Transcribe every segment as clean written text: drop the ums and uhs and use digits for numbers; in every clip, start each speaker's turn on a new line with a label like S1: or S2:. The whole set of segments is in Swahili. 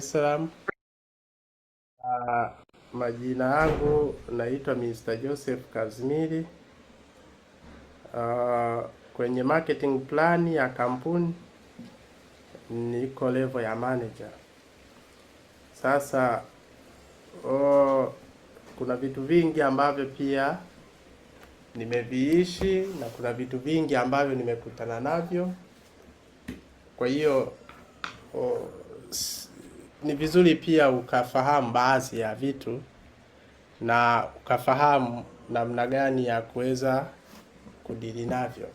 S1: Salaam. Majina yangu naitwa Mr. Joseph Kazimiri. Kwenye marketing plan ya kampuni niko level ya manager. Sasa kuna vitu vingi ambavyo pia nimeviishi na kuna vitu vingi ambavyo nimekutana navyo. Kwa hiyo ni vizuri pia ukafahamu baadhi ya vitu na ukafahamu namna gani ya kuweza kudili navyo.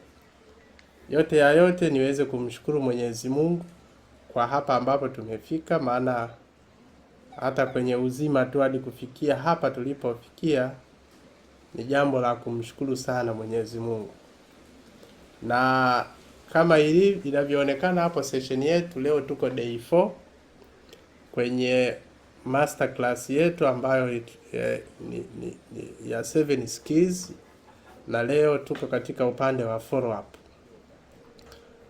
S1: Yote ya yote niweze kumshukuru Mwenyezi Mungu kwa hapa ambapo tumefika, maana hata kwenye uzima tu hadi kufikia hapa tulipofikia ni jambo la kumshukuru sana Mwenyezi Mungu. Na kama inavyoonekana hapo session yetu leo, tuko day 4 kwenye master class yetu ambayo ni ya 7 skills, na leo tuko katika upande wa follow up.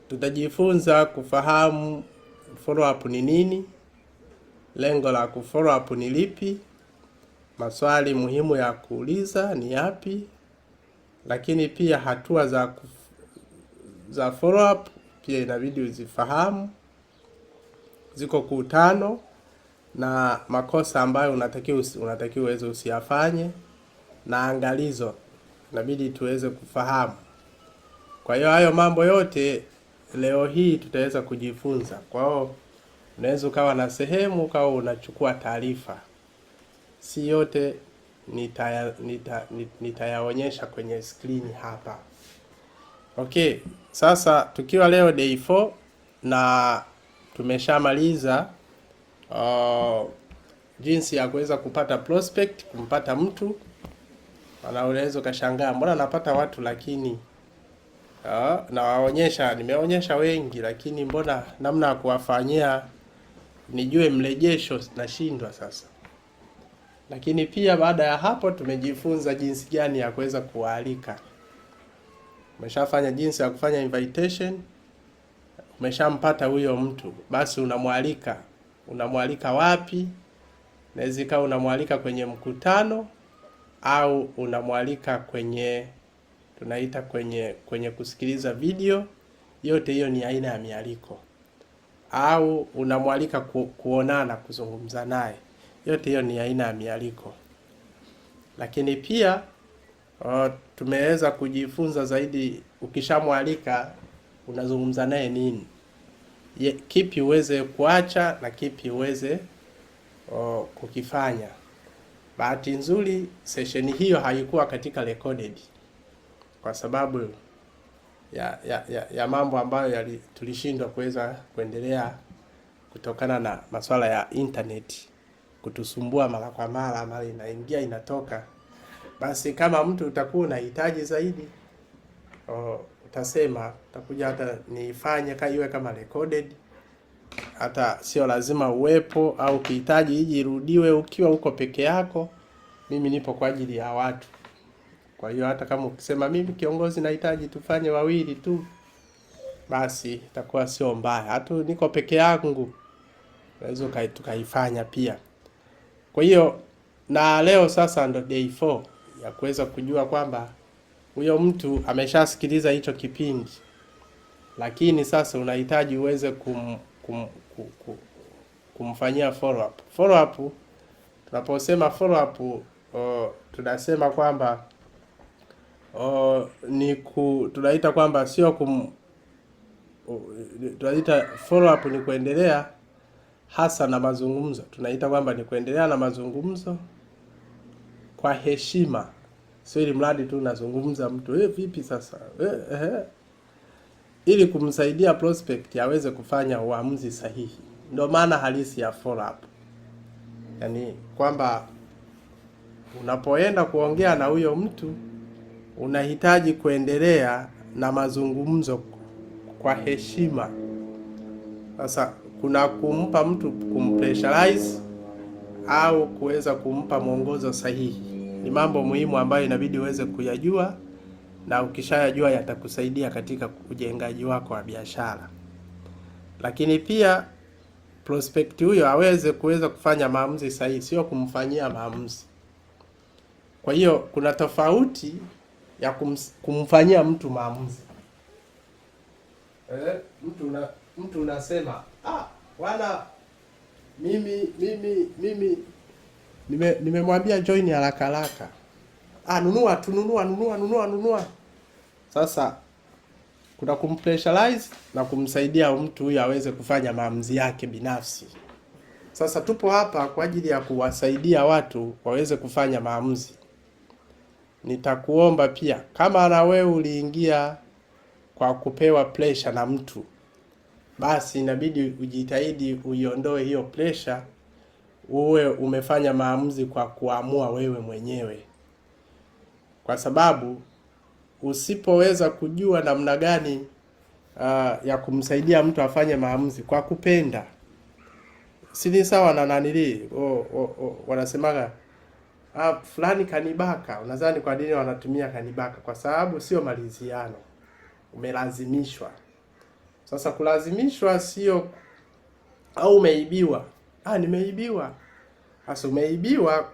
S1: Tutajifunza kufahamu follow up ni nini, lengo la kufollow up ni lipi, maswali muhimu ya kuuliza ni yapi, lakini pia hatua za follow up pia inabidi uzifahamu, ziko kutano, na makosa ambayo unatakiwa uweze usiyafanye, na angalizo inabidi tuweze kufahamu. Kwa hiyo hayo mambo yote leo hii tutaweza kujifunza. Kwa hiyo unaweza ukawa na sehemu ukawa unachukua taarifa, si yote nitayaonyesha kwenye screen hapa. Okay, sasa tukiwa leo day 4 na tumeshamaliza jinsi ya kuweza kupata prospect, kumpata mtu. Unaweza ukashangaa mbona napata watu lakini nimeonyesha wengi, lakini mbona namna ya kuwafanyia nijue mrejesho nashindwa sasa. Lakini pia baada ya hapo tumejifunza jinsi gani ya kuweza kualika. Umeshafanya jinsi ya kufanya invitation, umeshampata huyo mtu, basi unamwalika wapi? Naweza ikawa unamwalika kwenye mkutano, au unamwalika kwenye tunaita kwenye kusikiliza video. Yote hiyo ni aina ya mialiko. Au unamwalika kuonana, kuzungumza naye. Yote hiyo ni aina ya mialiko. Lakini pia tumeweza kujifunza zaidi, ukishamwalika unazungumza naye nini, kipi uweze kuacha na kipi uweze kukifanya. Bahati nzuri session hiyo haikuwa katika recorded kwa sababu ya mambo ambayo tulishindwa kuweza kuendelea kutokana na masuala ya internet kutusumbua mara kwa mara inaingia inatoka. Basi kama mtu utakuwa unahitaji zaidi, utasema utakuja hata niifanye iwe kama recorded, hata sio lazima uwepo, au ukihitaji iji irudiwe ukiwa uko peke yako. Mimi nipo kwa ajili ya watu. Kwa hiyo hata kama ukisema mimi kiongozi nahitaji tufanye wawili tu, basi itakuwa sio mbaya. Hata niko peke yangu unaweza tukaifanya pia. Kwa hiyo na leo sasa ndo day 4 ya kuweza kujua kwamba huyo mtu ameshasikiliza hicho kipindi, lakini sasa unahitaji uweze kumfanyia follow up. Follow up, tunaposema follow up, tunasema kwamba tunaita kwamba sio tunaita follow up ni kuendelea hasa na mazungumzo. Tunaita kwamba ni kuendelea na mazungumzo kwa heshima, sio ili mradi tu unazungumza mtu vipi sasa ili kumsaidia prospect aweze kufanya uamuzi sahihi. Ndio maana halisi ya follow up. Yaani kwamba unapoenda kuongea na huyo mtu unahitaji kuendelea na mazungumzo kwa heshima. Sasa kuna kumpa mtu kumpressurize au kuweza kumpa mwongozo sahihi. Ni mambo muhimu ambayo inabidi uweze kuyajua, na ukishayajua yatakusaidia katika ujengaji wako wa biashara. Lakini pia prospect huyo aweze kufanya maamuzi sahihi, sio kumfanyia maamuzi. Kwa hiyo kuna tofauti ya kumfanyia mtu maamuzi. Mtu unasema bwana, mimi nimemwambia join haraka haraka, nunua. Sasa kuna kumpressurize na kumsaidia mtu huyu aweze kufanya maamuzi yake binafsi. Sasa tupo hapa kwa ajili ya kuwasaidia watu waweze kufanya maamuzi. Nitakuomba pia, kama na wewe uliingia kwa kupewa pressure na mtu, basi inabidi ujitahidi uiondoe hiyo pressure, uwe umefanya maamuzi kwa kuamua wewe mwenyewe. Kwa sababu usipoweza kujua namna gani ya kumsaidia mtu afanye maamuzi kwa kupenda, si sawa na nanili wanasemaga fulani kanibaka. Unadhani kwa nini wanatumia kanibaka? Kwa sababu sio maliziano, umelazimishwa. Sasa kulazimishwa sio au umeibiwa. Nimeibiwa. Sasa umeibiwa,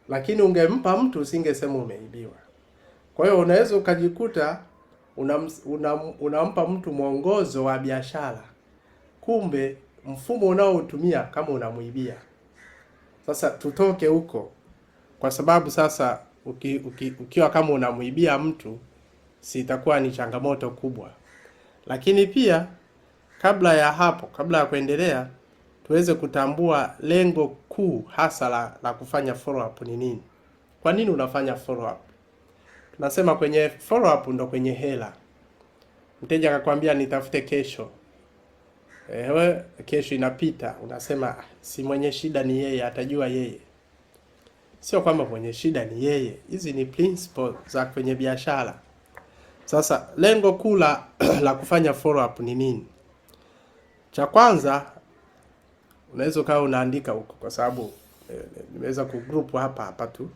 S1: lakini ungempa mtu usingesema umeibiwa. Kwa hiyo unaweza ukajikuta unampa mtu mwongozo wa biashara, kumbe mfumo unaotumia kama unamuibia. Sasa tutoke huko, kwa sababu sasa ukiwa kama unamuibia mtu, si itakuwa ni changamoto kubwa. Lakini pia kabla ya kuendelea, tuweze kutambua lengo kuu hasa la kufanya follow up ni nini. Kwa nini unafanya follow up? Tunasema kwenye follow up ndo kwenye hela. Mteja akakwambia nitafute kesho. Kesho inapita, unasema si mwenye shida ni yeye, atajua yeye. Sio kwamba mwenye shida ni yeye. Hizi ni principles za kwenye biashara. Sasa lengo kuu la kufanya follow up ni nini? Cha kwanza, unaweza ukawa unaandika huko, kwa sababu nimeweza kugroup hapa tu,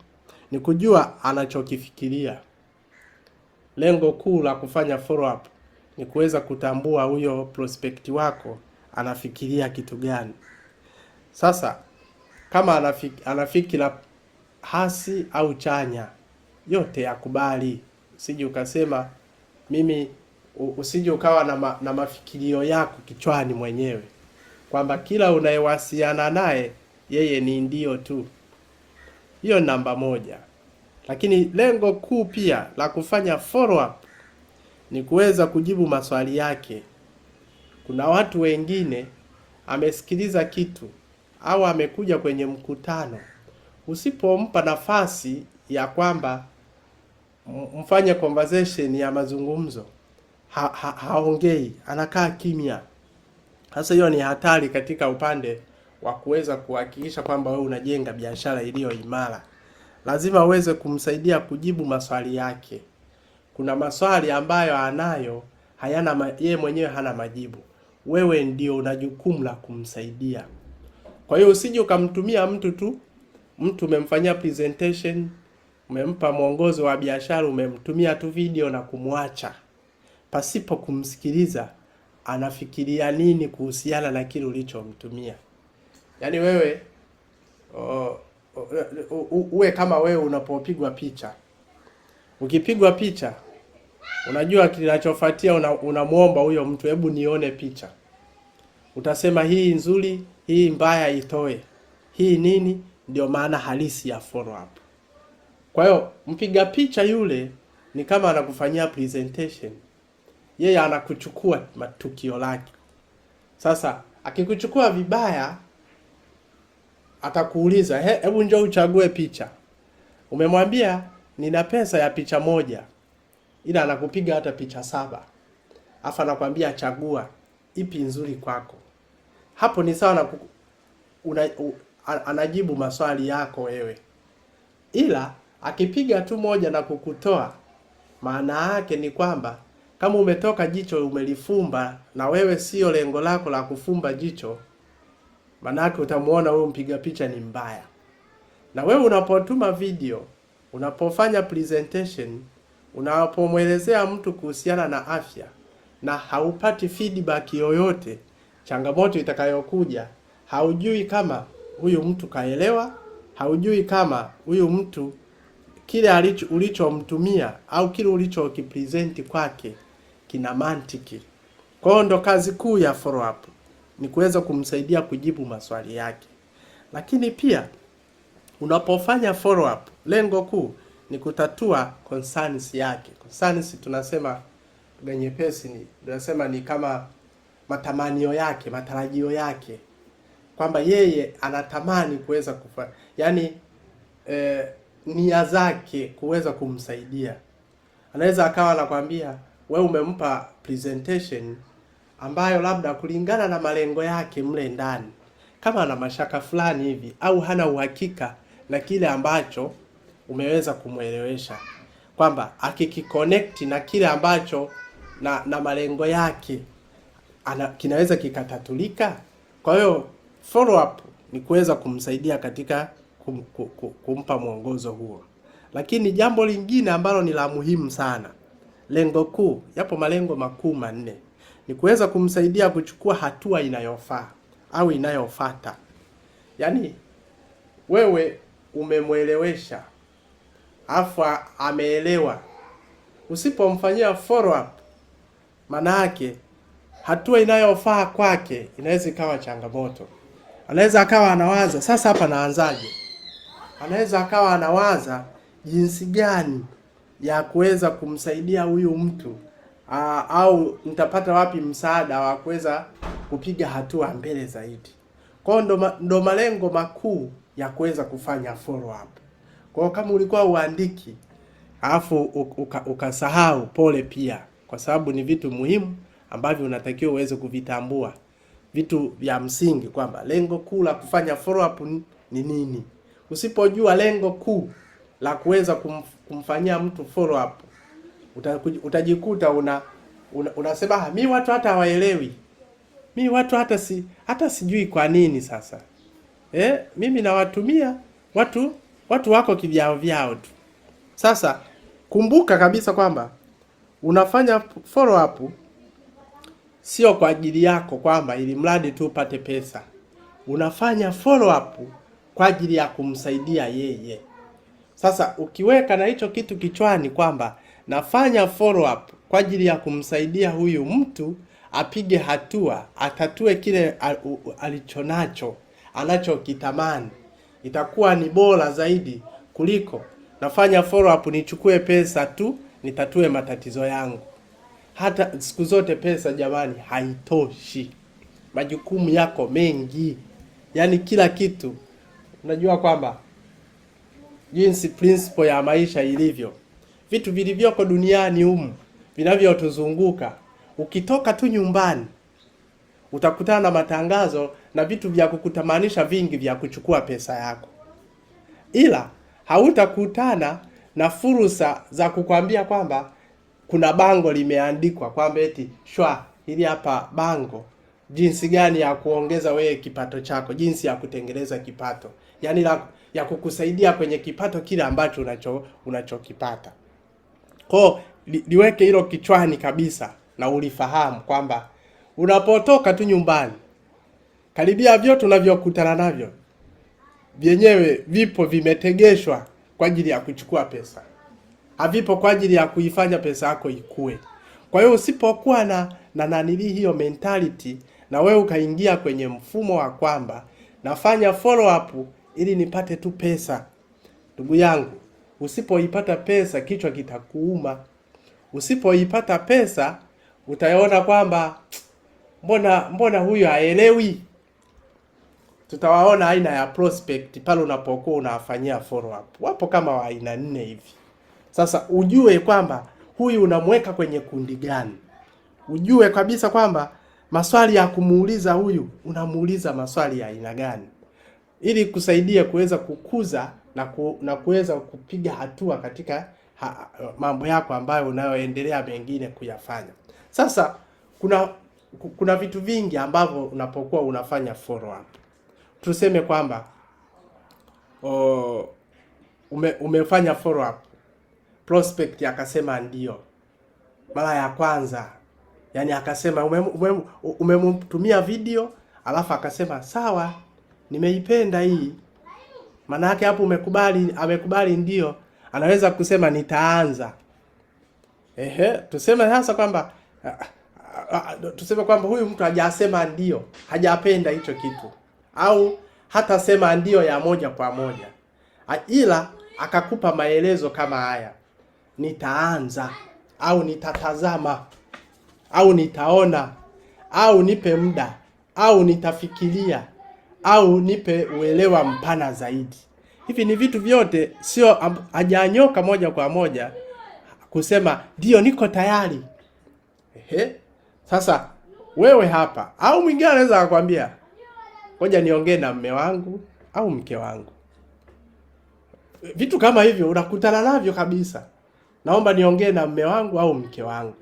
S1: ni kujua anachokifikiria. Lengo kuu la kufanya follow up ni kuweza kutambua huyo prospect wako anafikiria kitu gani. Sasa kama anafikira hasi au chanya, yote yakubali. Usije ukasema usije ukawa na mafikirio yako kichwani mwenyewe kwamba kila unayewasiliana naye yeye ni ndio tu. Hiyo namba moja. Lakini lengo kuu pia la kufanya follow up ni kuweza kujibu maswali yake. Kuna watu wengine amesikiliza kitu au amekuja kwenye mkutano, usipompa nafasi ya kwamba mfanye conversation ya mazungumzo, haongei, anakaa kimya. Sasa hiyo ni hatari katika upande wa kuweza kuhakikisha kwamba wewe unajenga biashara iliyo imara. Lazima uweze kumsaidia kujibu maswali yake. Kuna maswali ambayo anayo yeye mwenyewe hana majibu. Wewe ndio una jukumu la kumsaidia. Kwa hiyo usije ukamtumia mtu umemfanyia presentation, umempa mwongozo wa biashara, umemtumia tu video na kumwacha pasipo kumsikiliza anafikiria nini kuhusiana na kile ulichomtumia. Yaani wewe uwe kama wewe unapopigwa picha. Ukipigwa picha, unajua kinachofuatia, unamuomba huyo mtu, hebu nione picha. Utasema hii nzuri, hii mbaya, itoe. Hii nini? Ndio maana halisi ya follow up. Kwa hiyo mpiga picha yule ni kama anakufanyia presentation. Yeye anakuchukua matukio lake. Sasa akikuchukua vibaya, atakuuliza, hebu njoo uchague picha. Umemwambia nina pesa ya picha moja, ila anakupiga hata picha 7. Afa anakuambia chagua ipi nzuri kwako. Hapo ni sawa na anajibu maswali yako wewe. Ila akipiga tu moja na kukutoa, maana yake ni kwamba kama umetoka jicho umelifumba na wewe sio lengo lako la kufumba jicho, maana yake utamuona wewe mpiga picha ni mbaya. Na wewe unapotuma video, unapofanya presentation, unapomwelezea mtu kuhusiana na afya na haupati feedback yoyote, changamoto itakayokuja haujui kama huyu mtu kaelewa, haujui kama huyu mtu kile ulichomtumia au kile ulichokipresent kwake kina mantiki. Kwa hiyo ndo kazi kuu ya follow up, ni kuweza kumsaidia kujibu maswali yake. Lakini pia unapofanya follow up, lengo kuu ni kutatua concerns yake. Concerns tunasema nyepesi, tunasema ni kama matamanio yake, matarajio yake, kwamba yeye anatamani kuweza kufanya, yani nia zake kuweza kumsaidia. Anaweza akawa anakwambia wewe umempa presentation ambayo labda kulingana na malengo yake mle ndani, kama ana mashaka fulani hivi au hana uhakika na kile ambacho umeweza kumwelewesha, kwamba akikiconnect na kile ambacho na malengo yake kinaweza kikatatulika. Kwa hiyo follow up ni kuweza kumsaidia katika kumpa mwongozo huo. Lakini jambo lingine ambalo ni la muhimu sana, lengo kuu, yapo malengo makuu manne, ni kuweza kumsaidia kuchukua hatua inayofaa au inayofuata. Yaani wewe umemwelewesha afu ameelewa, usipomfanyia follow up, maana yake hatua inayofaa kwake inaweza ikawa changamoto. Anaweza akawa anawaza sasa hapa naanzaje? Anaweza akawa anawaza jinsi gani ya kuweza kumsaidia huyu mtu, au nitapata wapi msaada wa kuweza kupiga hatua mbele zaidi. Kwa hiyo ndo malengo makuu ya kuweza kufanya follow up. Kwa hiyo kama ulikuwa uandiki alafu ukasahau, pole pia, kwa sababu ni vitu muhimu ambavyo unatakiwa uweze kuvitambua, vitu vya msingi, kwamba lengo kuu la kufanya follow up ni nini. Usipojua lengo kuu la kuweza kumfanyia mtu follow up, utajikuta unasema mimi watu hata hawaelewi, mimi watu hata sijui kwa nini sasa. Mimi nawatumia watu wako kivyao vyao tu. Sasa kumbuka kabisa kwamba unafanya follow up sio kwa ajili yako, kwamba ili mradi tu upate pesa. Unafanya follow up kwa ajili ya kumsaidia yeye. Sasa ukiweka na hicho kitu kichwani kwamba nafanya follow up kwa ajili ya kumsaidia huyu mtu apige hatua, atatue kile alichonacho, anachokitamani, itakuwa ni bora zaidi kuliko nafanya follow up nichukue pesa tu nitatue matatizo yangu. Hata siku zote pesa jamani haitoshi. Majukumu yako mengi. Yaani kila kitu. Unajua kwamba jinsi principle ya maisha ilivyo, vitu vilivyoko duniani humu vinavyotuzunguka, ukitoka tu nyumbani utakutana na matangazo na vitu vya kukutamanisha vingi vya kuchukua pesa yako, ila hautakutana na fursa za kukwambia kwamba kuna bango limeandikwa kwamba eti shwa hili hapa bango jinsi gani ya kuongeza wewe kipato chako, jinsi ya kutengeneza kipato, yaani ya kukusaidia kwenye kipato kile ambacho unachokipata. Kwa liweke hilo kichwani kabisa na ulifahamu kwamba unapotoka tu nyumbani, karibia vyote unavyokutana navyo vyenyewe vipo vimetegeshwa kwa ajili ya kuchukua pesa. Havipo kwa ajili ya kuifanya pesa yako ikue. Kwa hiyo usipokuwa na hiyo mentality, na wewe ukaingia kwenye mfumo wa kwamba nafanya follow up ili nipate tu pesa, ndugu yangu, usipoipata pesa kichwa kitakuuma. Usipoipata pesa utaona kwamba mbona huyu haelewi. Tutawaona aina ya prospect pale unapokuwa unafanyia follow up. Wapo kama wa aina 4 hivi. Sasa ujue kwamba huyu unamweka kwenye kundi gani. Ujue kabisa kwamba maswali ya kumuuliza huyu unamuuliza maswali ya aina gani, ili kusaidia kuweza kukuza na kuweza kupiga hatua katika mambo yako ambayo unayoendelea mengine kuyafanya. Sasa kuna vitu vingi ambavyo unapokuwa unafanya follow up. Tuseme kwamba umefanya follow up, prospect akasema ndio mara ya kwanza, yani akasema umemtumia video alafu akasema sawa, nimeipenda hii, maana yake hapo amekubali ndio, anaweza kusema nitaanza. Tuseme sasa kwamba tuseme kwamba huyu mtu hajasema ndio, hajapenda hicho kitu, au hata sema ndio ya moja kwa moja, ila akakupa maelezo kama haya: nitaanza, au nitatazama, au nitaona, au nipe muda, au nitafikiria, au nipe uelewa mpana zaidi. Hivi ni vitu vyote, sio hajanyoka moja kwa moja kusema ndio niko tayari. Sasa wewe hapa, au mwingine anaweza kukwambia ngoja niongee na mume wangu au mke wangu. Vitu kama hivyo unakutana navyo kabisa. Naomba niongee na mume wangu au mke wangu,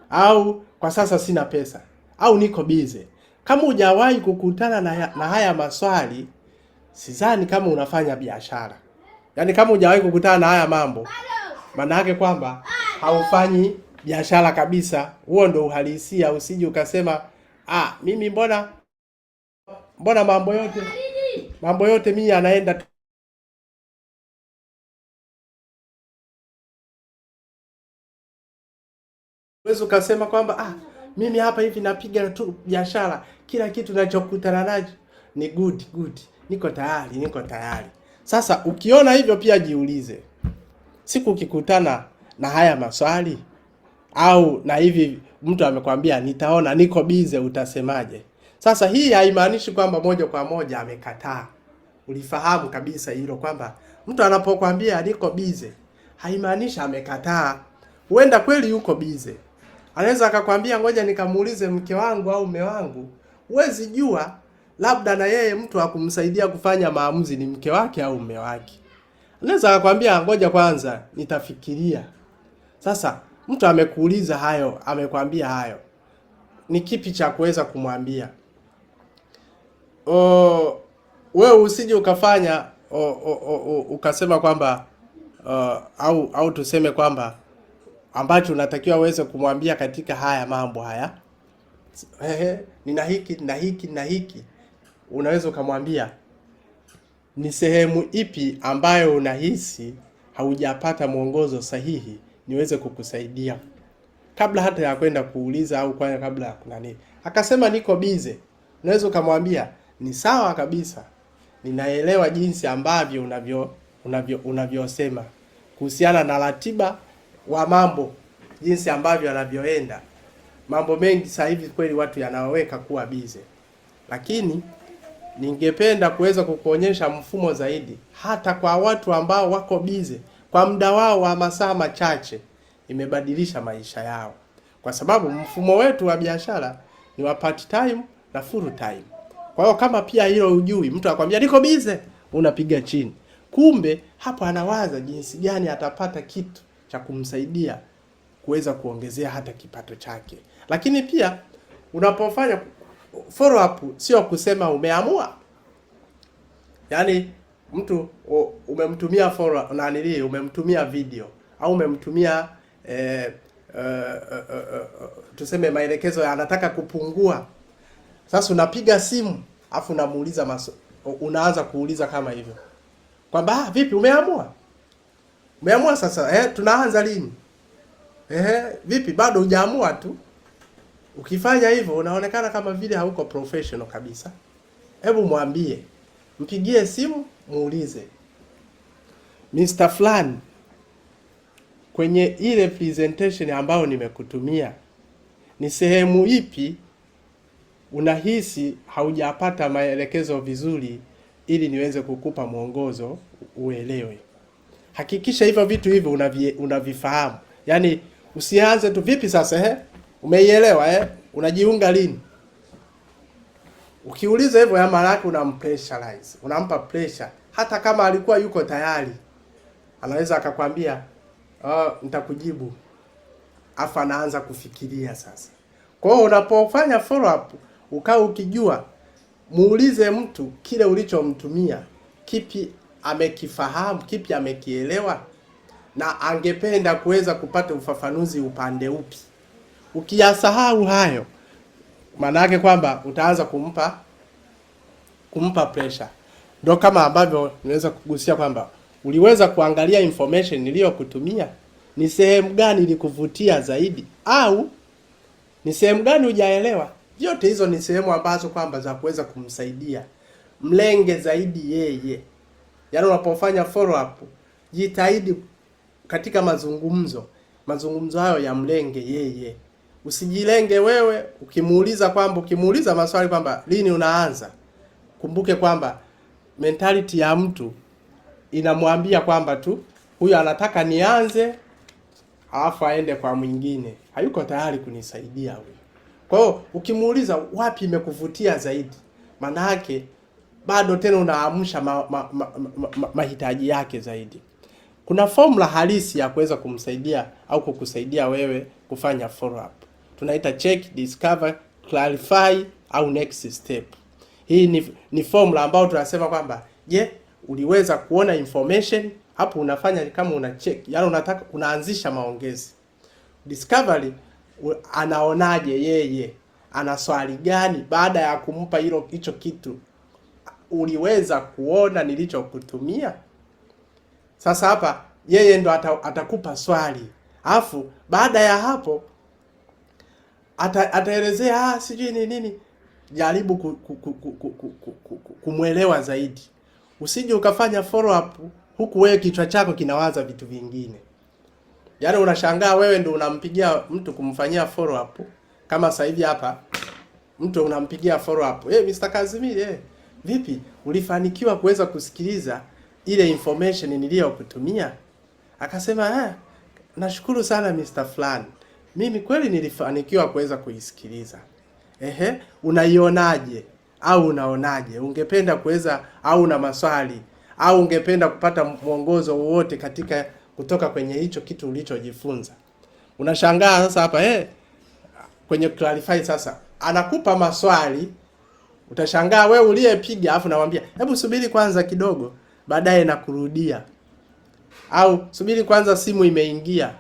S1: au kwa sasa sina pesa, au niko busy. Kama hujawahi kukutana na haya maswali, sidhani kama unafanya biashara. Yaani kama hujawahi kukutana na haya mambo, maana yake kwamba haufanyi biashara kabisa. Huo ndo uhalisia. Usije ukasema mimi mbona mambo yote mimi yanaenda. Wewe ukasema kwamba mimi hapa hivi napiga tu biashara, kila kitu ninachokutana nacho ni good, niko tayari. Sasa ukiona hivyo pia jiulize, siku ukikutana na haya maswali au na hivi mtu amekwambia nitaona, niko busy, utasemaje? Sasa hii haimaanishi kwamba moja kwa moja amekataa. Ulifahamu kabisa hilo, kwamba mtu anapokuambia niko busy haimaanishi amekataa. Huenda kweli yuko busy. Anaweza akakwambia ngoja nikamuulize mke wangu au mume wangu. Huwezi jua, labda na yeye mtu akumsaidia kufanya maamuzi ni mke wake au mume wake. Anaweza akakwambia ngoja kwanza nitafikiria. Sasa mtu amekuuliza hayo, amekwambia hayo, ni kipi cha kuweza kumwambia? Wewe usije ukafanya ukasema kwamba au tuseme kwamba ambacho unatakiwa uweze kumwambia katika haya mambo haya, nina hiki, unaweza ukamwambia ni sehemu ipi ambayo unahisi haujapata mwongozo sahihi niweze kukusaidia, kabla hata ya kwenda kuuliza au kabla ya nini. Akasema niko busy, unaweza ukamwambia ni sawa kabisa, ninaelewa jinsi ambavyo unavyosema kuhusiana na ratiba wa mambo, jinsi ambavyo yanavyoenda. Mambo mengi sasa hivi kweli watu yanaweka kuwa busy, lakini ningependa kuweza kukuonyesha mfumo zaidi, hata kwa watu ambao wako busy kwa muda wao wa masaa machache, imebadilisha maisha yao. Kwa sababu mfumo wetu wa biashara ni wa part time na full time. Kwa hiyo kama pia hilo ujui, mtu akwambia niko busy, unapiga chini. Kumbe hapo anawaza jinsi gani atapata kitu cha kumsaidia kuweza kuongezea hata kipato chake. Lakini pia unapofanya follow up, sio kusema umeamua. Yaani mtu umemtumia umemtumia video au umemtumia tuseme maelekezo anataka kupungua. Sasa unapiga simu afu unamuuliza unaanza kuuliza kama hivyo kwamba vipi, umeamua sasa, tunaanza lini? Vipi, bado hujaamua tu? Ukifanya hivyo unaonekana kama vile hauko professional kabisa. Hebu mwambie, mpigie simu, muulize, Mr. Flan, kwenye ile presentation ambayo nimekutumia ni sehemu ipi unahisi haujapata maelekezo vizuri ili niweze kukupa mwongozo uelewe. Hakikisha hivyo vitu hivyo unavifahamu. Yaani usianze tu vipi sasa, umeielewa, unajiunga lini? Ukiuliza hivyo ya maana yake unampressurize, unampa pressure. Hata kama alikuwa yuko tayari, anaweza akakwambia nitakujibu, afu anaanza kufikiria sasa. Kwa hiyo unapofanya follow up, ukao ukijua, muulize mtu kile ulichomtumia kipi amekifahamu, kipi amekielewa, na angependa kuweza kupata ufafanuzi upande upi. Ukiyasahau hayo, maana yake kwamba utaanza kumpa pressure. Ndio kama ambavyo niweza kugusia kwamba uliweza kuangalia information niliyokutumia, ni sehemu gani ilikuvutia zaidi, au ni sehemu gani hujaelewa. Yote hizo ni sehemu ambazo kwamba za kuweza kumsaidia mlenge zaidi yeye. Yaani unapofanya follow up, jitahidi katika mazungumzo hayo ya mlenge yeye. Usijilenge wewe. Ukimuuliza maswali kwamba lini unaanza, kumbuke kwamba mentality ya mtu inamwambia kwamba tu huyu anataka nianze alafu aende kwa mwingine, hayuko tayari kunisaidia huyu. Kwa hiyo ukimuuliza wapi imekuvutia zaidi, maana yake bado tena unaamsha mahitaji yake zaidi. Kuna formula halisi ya kuweza kumsaidia au kukusaidia wewe kufanya follow up. Tunaita check, discover, clarify au next step. Hii ni formula ambayo tunasema kwamba uliweza kuona information, hapo unafanya kama una check, yaani unaanzisha maongezi. Discovery, anaonaje yeye, ana swali gani baada ya kumpa hicho kitu, uliweza kuona nilichokutumia. Sasa hapa yeye ndo atakupa swali, alafu baada ya hapo ataelezea sijui ni nini. Jaribu kumwelewa zaidi. Usije ukafanya follow up huku wewe kichwa chako kinawaza vitu vingine. Yaani unashangaa wewe ndo unampigia mtu kumfanyia follow up. Kama sasa hivi hapa mtu unampigia follow up. Mr. Kazimiri, vipi? Ulifanikiwa kuweza kusikiliza ile information niliyokutumia? Akasema, nashukuru sana Mr. Fulani. Mimi kweli nilifanikiwa kuweza kuisikiliza. Unaionaje? Au unaonaje? Ungependa kuweza au una maswali au ungependa kupata mwongozo wowote kutoka kwenye hicho kitu ulichojifunza? Unashangaa sasa hapa kwenye clarify sasa anakupa maswali, utashangaa wewe uliyepiga afu namwambia hebu subiri kwanza kidogo baadaye nakurudia, au subiri kwanza simu imeingia,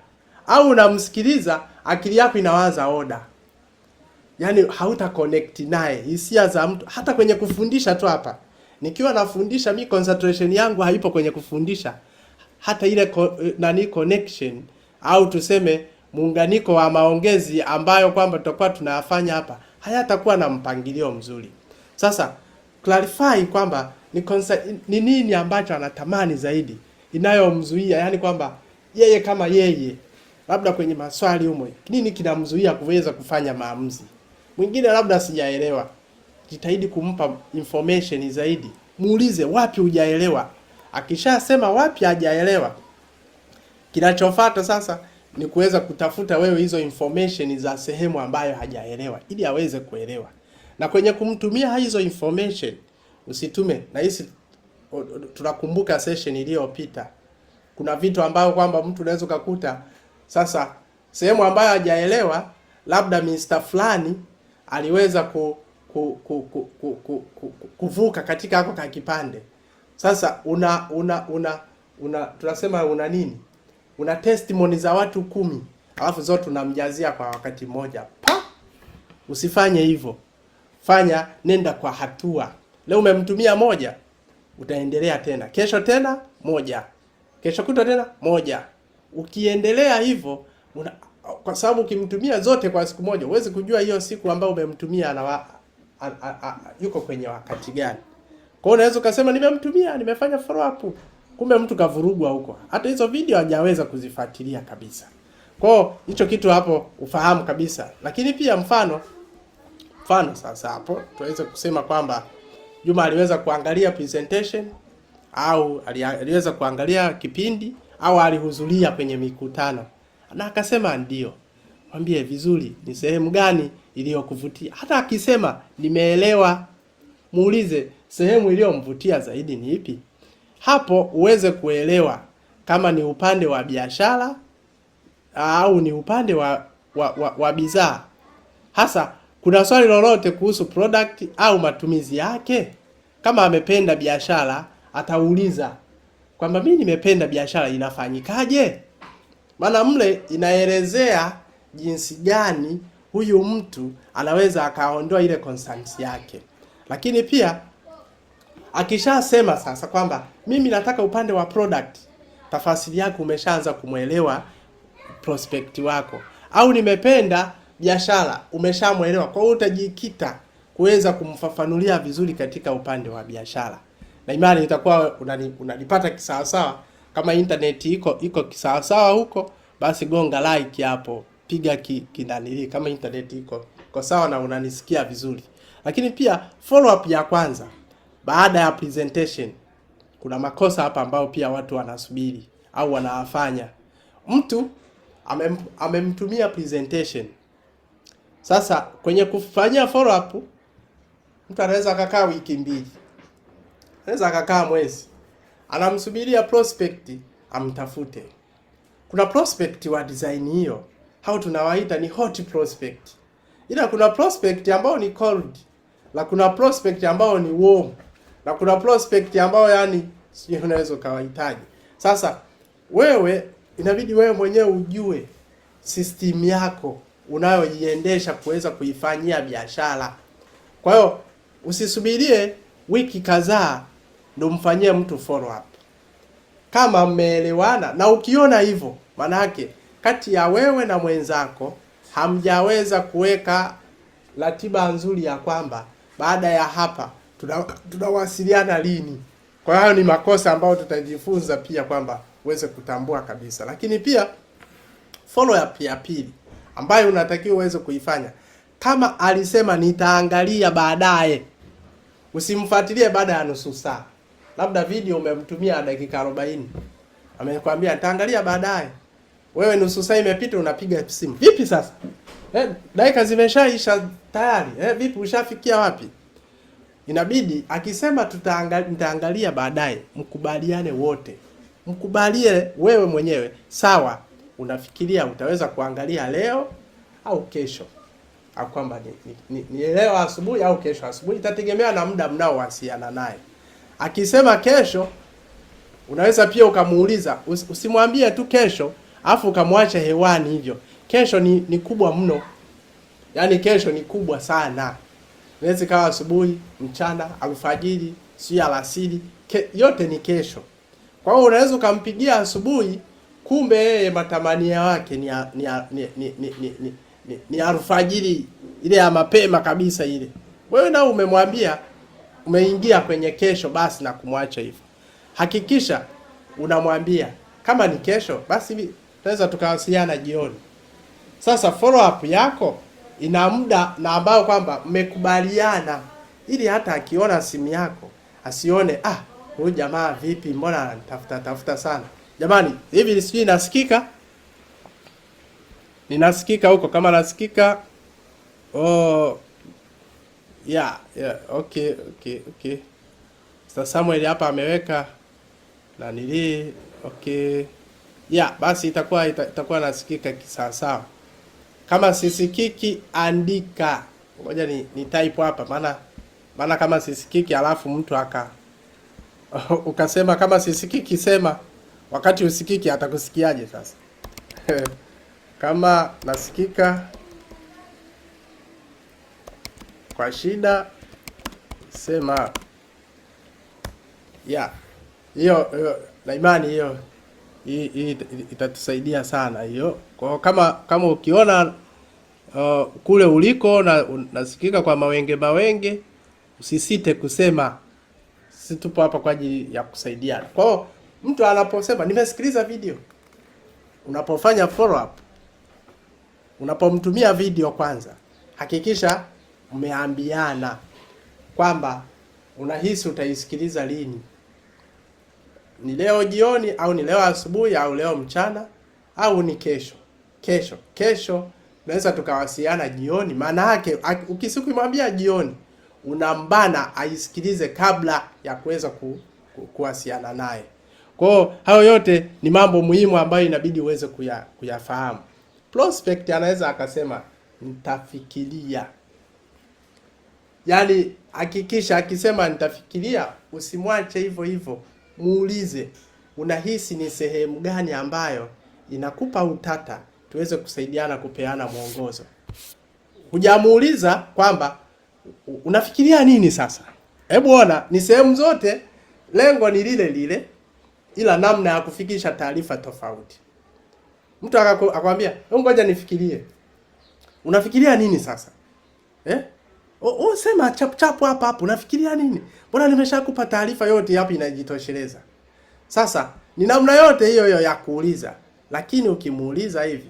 S1: au unamsikiliza akili yako inawaza order. Yaani hauta connect naye hisia za mtu. Hata kwenye kufundisha tu hapa, nikiwa nafundisha mimi concentration yangu haipo kwenye kufundisha. Hata ile connection au tuseme muunganiko wa maongezi ambayo kwamba tutakuwa tunayafanya hapa hayatakuwa na mpangilio mzuri. Sasa clarify kwamba ni nini ambacho anatamani zaidi inayomzuia, yani kwamba yeye kama yeye labda kwenye maswali humo nini kinamzuia kuweza kufanya maamuzi. Mwingine labda sijaelewa, jitahidi kumpa information zaidi. Muulize wapi hujaelewa. Akishasema wapi hajaelewa, kinachofuata sasa ni kuweza kutafuta wewe hizo information za sehemu ambayo hajaelewa ili aweze kuelewa. Na kwenye kumtumia hizo information usitume na hisi. Tunakumbuka session iliyopita, kuna vitu ambavyo kwamba mtu unaweza kukuta sasa sehemu ambayo hajaelewa, labda Mr. fulani aliweza kuvuka katika hako ka kipande. Sasa tunasema una nini? Una testimony za watu 10, alafu zote unamjazia kwa wakati mmoja. Usifanye hivyo. Nenda kwa hatua. Leo umemtumia moja, utaendelea tena. Kesho tena moja. Kesho kutwa tena moja. Ukiendelea hivyo, kwa sababu ukimtumia zote kwa siku moja, huwezi kujua hiyo siku ambayo umemtumia yuko kwenye wakati gani. Kwa hiyo unaweza ukasema nimefanya follow up, kumbe mtu kavurugwa huko. Hata hizo video hajaweza kuzifuatilia kabisa. Kwa hiyo hicho kitu hapo ufahamu kabisa. Lakini pia mfano sasa hapo tuweze kusema kwamba Juma aliweza kuangalia presentation au aliweza kuangalia kipindi au alihudhuria kwenye mikutano na akasema ndio. Mwambie vizuri ni sehemu gani iliyokuvutia. Hata akisema nimeelewa, muulize sehemu iliyomvutia zaidi ni ipi. Hapo uweze kuelewa kama ni upande wa biashara au ni upande wa bidhaa. Hasa kuna swali lolote kuhusu product au matumizi yake. Kama amependa biashara, atauliza kwamba mimi nimependa biashara inafanyikaje? Maana mle inaelezea jinsi gani huyu mtu anaweza akaondoa ile concerns yake. Lakini pia akishasema sasa kwamba mimi nataka upande wa product, tafasiri yako umeshaanza kumuelewa prospect wako. Au nimependa biashara, umeshamuelewa. Kwa hiyo utajikita kuweza kumfafanulia vizuri katika upande wa biashara. Na imani itakuwa unanipata kisawasawa. Kama internet iko kisawasawa huko, basi gonga like hapo, piga kinanili kama internet iko sawa na unanisikia vizuri. Lakini pia follow up ya kwanza baada ya presentation, kuna makosa hapa ambayo pia watu wanasubiri au wanafanya. Mtu amemtumia presentation. Sasa kwenye kufanyia follow up, mtu anaweza akakaa wiki mbili, anaweza akakaa mwezi, anamsubiria prospect amtafute. Kuna prospect wa design hiyo, hao tunawaita ni hot prospect. Ila kuna prospect ambao ni cold, na kuna prospect ambao ni warm, na kuna prospect ambao yani sio unaweza kawahitaji. Sasa wewe inabidi wewe mwenyewe ujue system yako unayoiendesha kuweza kuifanyia biashara. Kwa hiyo usisubirie wiki kadhaa ndio mfanyie mtu follow up. Kama mmeelewana, na ukiona hivyo, maana yake kati ya wewe na mwenzako hamjaweza kuweka ratiba nzuri ya kwamba baada ya hapa tunawasiliana lini. Kwa hiyo ni makosa ambayo tutajifunza pia kwamba uweze kutambua kabisa. Lakini pia follow up ya pili ambayo unatakiwa uweze kuifanya, kama alisema nitaangalia baadaye, usimfuatilie baada ya nusu saa. Labda video umemtumia dakika 40, amekwambia nitaangalia baadaye, wewe nusu saa imepita, unapiga simu, vipi sasa? Dakika zimeshaisha tayari. Vipi, ushafikia wapi? Inabidi akisema nitaangalia baadaye, mkubaliane wote. Mkubalie wewe mwenyewe, sawa, unafikiria utaweza kuangalia leo au kesho, au kwamba ni leo asubuhi au kesho asubuhi, itategemea na muda mnaowasiliana naye. Akisema kesho, unaweza pia ukamuuliza, usimwambie tu kesho afu ukamwacha hewani hivyo. Kesho ni kubwa mno. Yaani kesho ni kubwa sana. Inaweza kawa asubuhi, mchana, alfajiri, si alasiri, yote ni kesho. Kwa hiyo unaweza ukampigia asubuhi, kumbe yeye matamanio yake ni alfajiri, ile ya mapema kabisa ile. Wewe na umemwambia umeingia kwenye kesho, basi na kumwacha hivyo. Hakikisha unamwambia kama ni kesho, basi tunaweza tukawasiliana jioni. Sasa follow up yako ina muda na ambao kwamba mmekubaliana, ili hata akiona simu yako asione huyu jamaa vipi, mbona anatafuta sana. Jamani, hivi sijui nasikika? Ninasikika huko? Kama nasikika, okay. Sasa Samuel hapa ameweka na okay. Basi itakuwa nasikika kisawasawa. Kama sisikiki, andika. Ngoja ni type hapa, maana kama sisikiki alafu mtu ukasema kama sisikiki, sema wakati usikiki, atakusikiaje sasa? Kama nasikika kwa shida, sema hiyo na imani hiyo itatusaidia sana hiyo. Kwa kama ukiona kule uliko na unasikika kwa mawenge, usisite kusema. Sisi tupo hapa kwa ajili ya kusaidiana. Kwa hiyo mtu anaposema nimesikiliza video, unapofanya follow up, unapomtumia video, kwanza hakikisha mmeambiana kwamba unahisi utaisikiliza lini. Ni leo jioni au ni leo asubuhi au leo mchana au ni kesho. Kesho naweza tukawasiliana jioni. Maana yake ukisikimwambia jioni, unambana aisikilize kabla ya kuweza kuwasiliana naye. Kwa hiyo hayo yote ni mambo muhimu ambayo inabidi uweze kuyafahamu. Prospect anaweza akasema nitafikiria. Yaani hakikisha akisema nitafikiria, usimwache hivyo. Muulize, unahisi ni sehemu gani ambayo inakupa utata, tuweze kusaidiana kupeana mwongozo. Hujamuuliza kwamba unafikiria nini sasa. Hebu ona, ni sehemu zote lengo ni lile lile, ila namna ya kufikisha taarifa tofauti. Mtu akwambia, ngoja nifikirie. Unafikiria nini sasa? Sema chap chap hapa hapo, unafikiria nini? Mbona nimeshakupa taarifa yote hapo inajitosheleza. Sasa ni namna yote hiyo hiyo ya kuuliza, lakini ukimuuliza hivi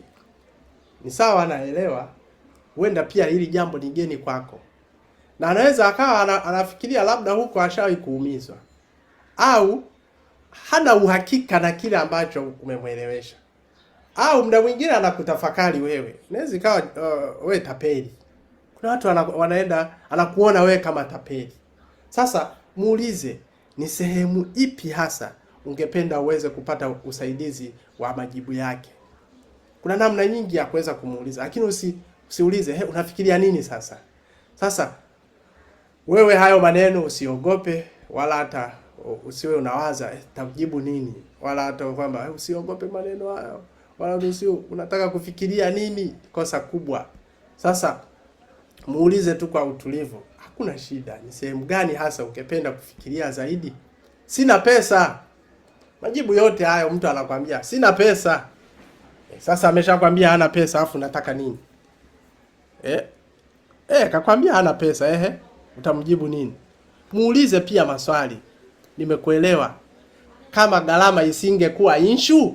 S1: ni sawa, anaelewa. Huenda pia hili jambo ni geni kwako, na anaweza akawa anafikiria labda huko ashawahi kuumizwa, au hana uhakika na kile ambacho umemwelewesha, au muda mwingine anakutafakari wewe. Inaweza ikawa wewe tapeli. Kuna watu wanaenda anakuona wewe kama tapeli. Sasa muulize ni sehemu ipi hasa ungependa uweze kupata usaidizi wa majibu yake. Kuna namna nyingi ya kuweza kumuuliza, lakini usiulize unafikiria nini sasa. Sasa wewe hayo maneno usiogope, wala hata usiwe unawaza tajibu nini, wala hata kwamba usiogope maneno hayo, wala usio unataka kufikiria nini. Kosa kubwa. Sasa muulize tu kwa utulivu, hakuna shida, ni sehemu gani hasa ungependa kufikiria zaidi? Sina pesa. Majibu yote hayo mtu anakuambia sina pesa. Sasa ameshakwambia hana pesa, afu unataka nini? Kakwambia hana pesa, utamjibu nini? Muulize pia maswali. Nimekuelewa. Kama gharama isingekuwa issue.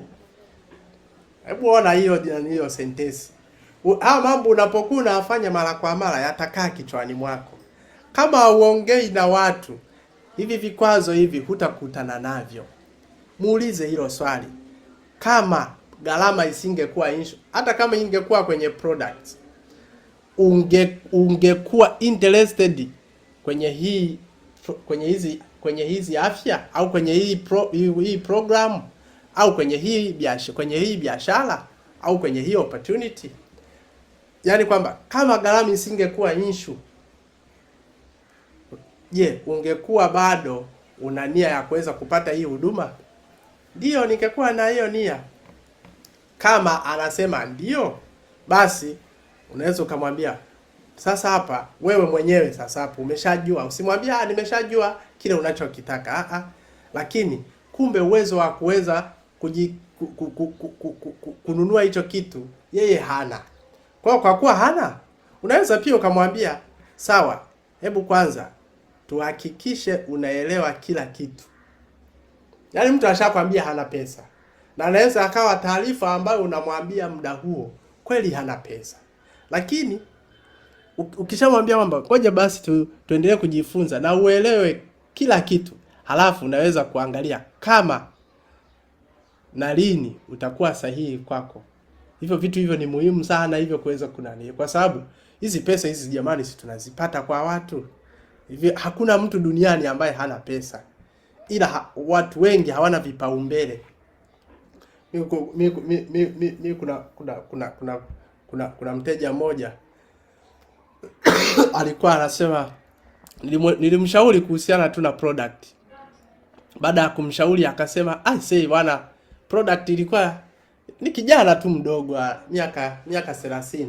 S1: Hebu ona hiyo sentence. Mambo unapokuwa unafanya mara kwa mara yatakaa kichwani mwako. Kama uongei na watu, hivi vikwazo hivi hutakutana navyo. Muulize hilo swali. Kama gharama isingekuwa issue, hata kama ingekuwa kwenye products, ungekuwa interested kwenye hizi afya, au kwenye hii program, au kwenye hii biashara, au kwenye hii opportunity? Yaani kwamba kama gharama isingekuwa issue, ungekuwa bado una nia ya kuweza kupata hii huduma? Ndio, ningekuwa na hiyo nia. Kama anasema ndio, basi unaweza ukamwambia sasa hapa wewe mwenyewe sasa hapo umeshajua. Usimwambia nimeshajua kile unachokitaka. Lakini kumbe uwezo wa kuweza kununua hicho kitu yeye hana. Kwa kuwa hana, unaweza pia ukamwambia sawa, hebu kwanza tuhakikishe unaelewa kila kitu. Yaani mtu ashakwambia hana pesa, na anaweza akawa taarifa ambayo unamwambia muda huo kweli hana pesa. Lakini ukishamwambia kwamba ngoja basi tuendelee kujifunza na uelewe kila kitu, halafu unaweza kuangalia kama na lini utakuwa sahihi kwako. Hivyo vitu hivyo ni muhimu sana hivyo kuweza kunani, kwa sababu hizi pesa hizi jamani, si tunazipata kwa watu. Hivyo hakuna mtu duniani ambaye hana pesa, ila watu wengi hawana vipaumbele. Kuna mteja mmoja alikuwa anasema, nilimshauri kuhusiana tu na product. Baada ya kumshauri akasema bwana, product ilikuwa ni kijana tu mdogo miaka 30.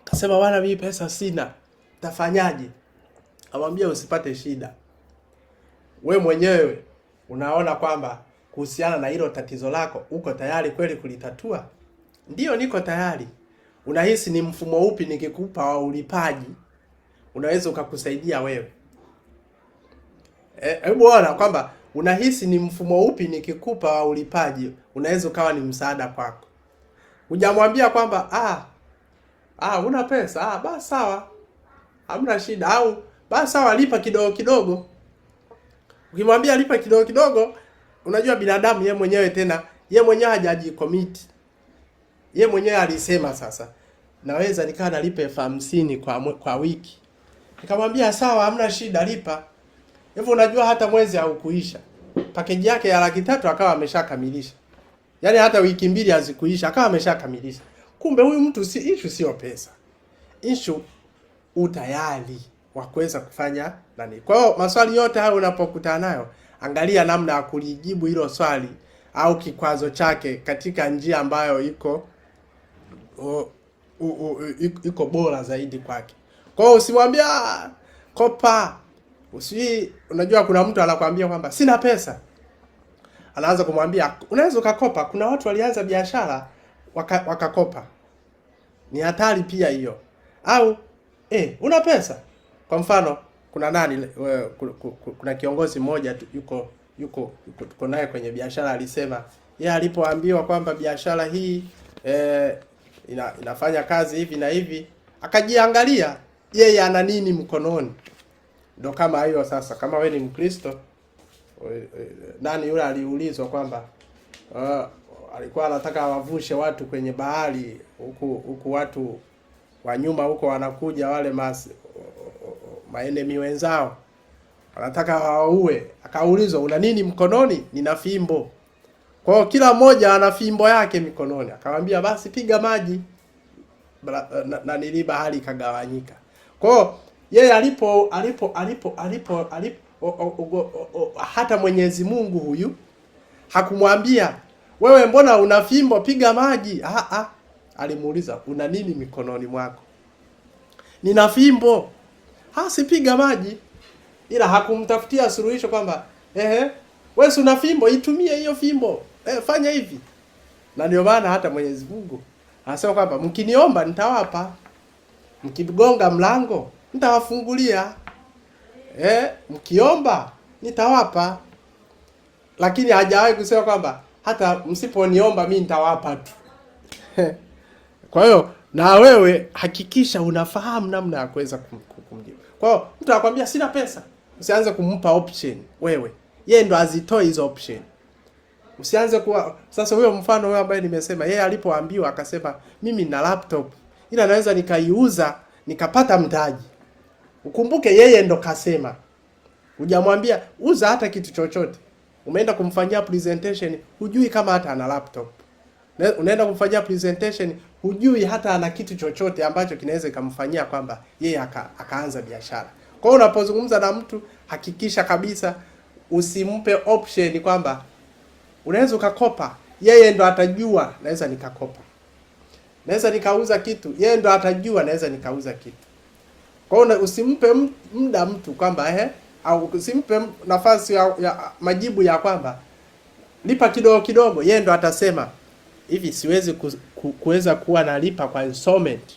S1: Akasema bwana, mimi pesa sina, tafanyaje? Amwambia usipate shida. We mwenyewe unaona kwamba kuhusiana na hilo tatizo lako uko tayari kweli kulitatua? Ndio, niko tayari. Unahisi ni mfumo upi nikikupa wa ulipaji unaweza ukakusaidia wewe? Hebu ona kwamba unahisi ni mfumo upi nikikupa wa ulipaji unaweza ukawa ni msaada kwako. Hujamwambia kwamba una pesa, basi sawa, hamna shida, au basi sawa, lipa kidogo kidogo. Ukimwambia lipa kidogo kidogo, unajua binadamu yeye mwenyewe hajajicommit. Yeye mwenyewe alisema sasa naweza nikaa nalipa 50 kwa wiki. Nikamwambia sawa, hamna shida, lipa. Hivyo unajua hata mwezi haukuisha, package yake ya 300,000 akawa ameshakamilisha. Yaani hata wiki mbili hazikuisha akawa ameshakamilisha. Kumbe huyu mtu issue sio pesa. Issue utayari wa kuweza kufanya nani. Kwa hiyo maswali yote hayo unapokutana nayo, angalia namna ya kulijibu hilo swali au kikwazo chake katika njia ambayo iko bora zaidi kwake. Kwa hiyo usimwambia kopa. Unajua kuna mtu anakuambia kwamba sina pesa, anaanza kumwambia unaweza ukakopa. Kuna watu walianza biashara wakakopa. Ni hatari pia hiyo. Au una pesa. Kwa mfano kuna kiongozi mmoja yuko tuko naye kwenye biashara, alisema yeye alipoambiwa kwamba biashara hii inafanya kazi hivi na hivi, akajiangalia yeye ana nini mkononi. Ndio kama hiyo sasa, kama we ni Mkristo, nani yule aliulizwa kwamba alikuwa anataka wavushe watu kwenye bahari, huku watu wa nyuma huko wanakuja wale maenemi wenzao, anataka waue. Akaulizwa una nini mkononi? Nina fimbo. Kwa hiyo kila mmoja ana fimbo yake mikononi. Akamwambia basi piga maji, na nili bahari ikagawanyika. Kwa hiyo yeye alipo hata Mwenyezi Mungu huyu hakumwambia wewe mbona una fimbo piga maji. Alimuuliza una nini mikononi mwako? Nina fimbo. Sipiga maji. Ila hakumtafutia suluhisho kwamba wewe una fimbo, itumie hiyo fimbo. Fanya hivi. Na ndio maana hata Mwenyezi Mungu anasema kwamba mkiniomba nitawapa. Mkigonga mlango nitawafungulia. Mkiomba nitawapa. Lakini hajawahi kusema kwamba hata msiponiomba mimi nitawapa tu. Kwa hiyo na wewe hakikisha unafahamu namna ya kuweza kumjibu. Kwa hiyo mtu anakuambia sina pesa, usianze kumpa option wewe. Yeye ndo azitoe hizo option. Usianze kuwa sasa huyo mfano wewe ambaye nimesema, yeye alipoambiwa akasema mimi nina laptop ila naweza nikaiuza nikapata mtaji. Ukumbuke yeye ndo kasema. Hujamwambia uza hata kitu chochote. Umeenda kumfanyia presentation, hujui kama hata ana laptop. Unaenda kumfanyia presentation, hujui hata ana kitu chochote ambacho kinaweza kumfanyia kwamba yeye akaanza biashara. Kwa hiyo unapozungumza na mtu hakikisha kabisa usimpe option kwamba unaweza ukakopa. Yeye ndo atajua naweza nikakopa. Naweza nikauza kitu, yeye ndo atajua naweza nikauza kitu. Kwa hiyo usimpe muda mtu kwamba au usimpe nafasi ya majibu ya kwamba lipa kidogo kidogo. Yeye ndo atasema hivi siwezi kuweza kuwa nalipa kwa installment.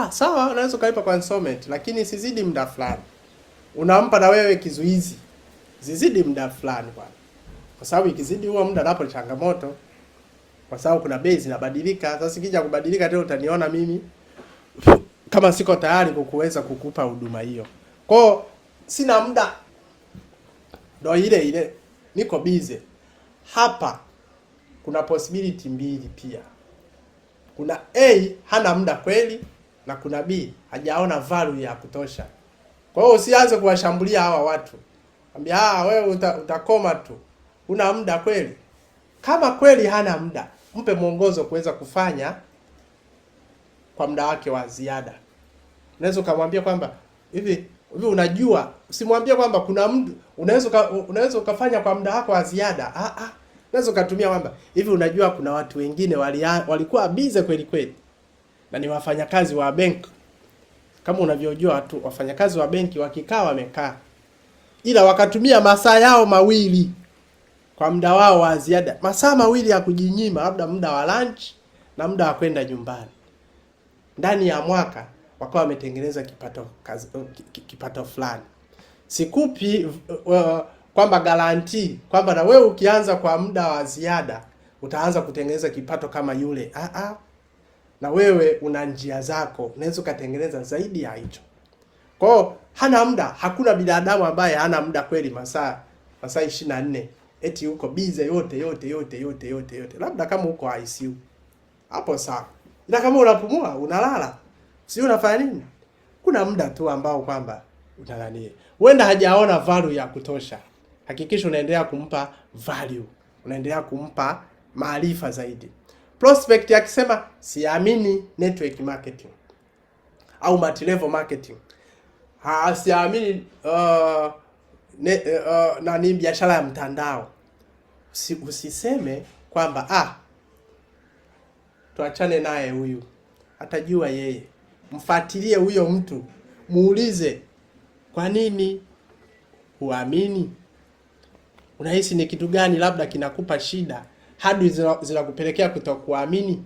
S1: Sawa, unaweza kulipa kwa installment lakini sizidi muda fulani. Unampa na wewe kizuizi. Zizidi muda fulani bwana. Kwa sababu ikizidi huo muda napo changamoto. Kwa sababu kuna bei zinabadilika. Sasa ikija kubadilika tena utaniona mimi kama siko tayari kukuweza kukupa huduma hiyo. Kwa sina muda. Ndio ile niko busy. Hapa kuna possibility mbili pia. Kuna A hana muda kweli na kuna B hajaona value ya kutosha. Kwa hiyo usianze kuwashambulia hawa watu. Ambia wewe utakoma tu. Una muda kweli? Kama kweli hana muda, mpe mwongozo kuweza kufanya kwa muda wake wa ziada. Unaweza kumwambia kwamba hivi unajua, usimwambie kwamba kuna mtu unaweza ukafanya kwa muda wako wa ziada. Unaweza ukatumia kwamba hivi unajua kuna watu wengine walikuwa busy kweli kweli na ni wafanyakazi wa benki. Kama unavyojua watu wafanyakazi wa benki wakikaa wamekaa, ila wakatumia masaa yao mawili kwa muda wao wa ziada, masaa mawili ya kujinyima, labda muda wa lunch na muda wa kwenda nyumbani. Ndani ya mwaka wakawa wametengeneza kipato fulani. Sikupi kwamba guarantee kwamba na wewe ukianza kwa muda wa ziada utaanza kutengeneza kipato kama yule. Na wewe una njia zako, unaweza kutengeneza zaidi ya hicho. Kwa hiyo hana muda, hakuna binadamu ambaye hana muda kweli masaa 24. Eti uko busy yote. Labda kama uko ICU. Hapo sawa. Ila kama unapumua, unalala, si unafanya nini? Kuna muda tu ambao kwamba unalania. Huenda hajaona value ya kutosha. Hakikisha unaendelea kumpa value. Unaendelea kumpa maarifa zaidi. Prospect akisema siamini network marketing au multi-level marketing. Siamini ni biashara ya mtandao. Usiseme kwamba tuachane naye huyu. atajua yeye. Mfuatilie huyo mtu, muulize, kwa nini huamini? Unahisi ni kitu gani labda kinakupa shida hadi zinakupelekea kutokuamini?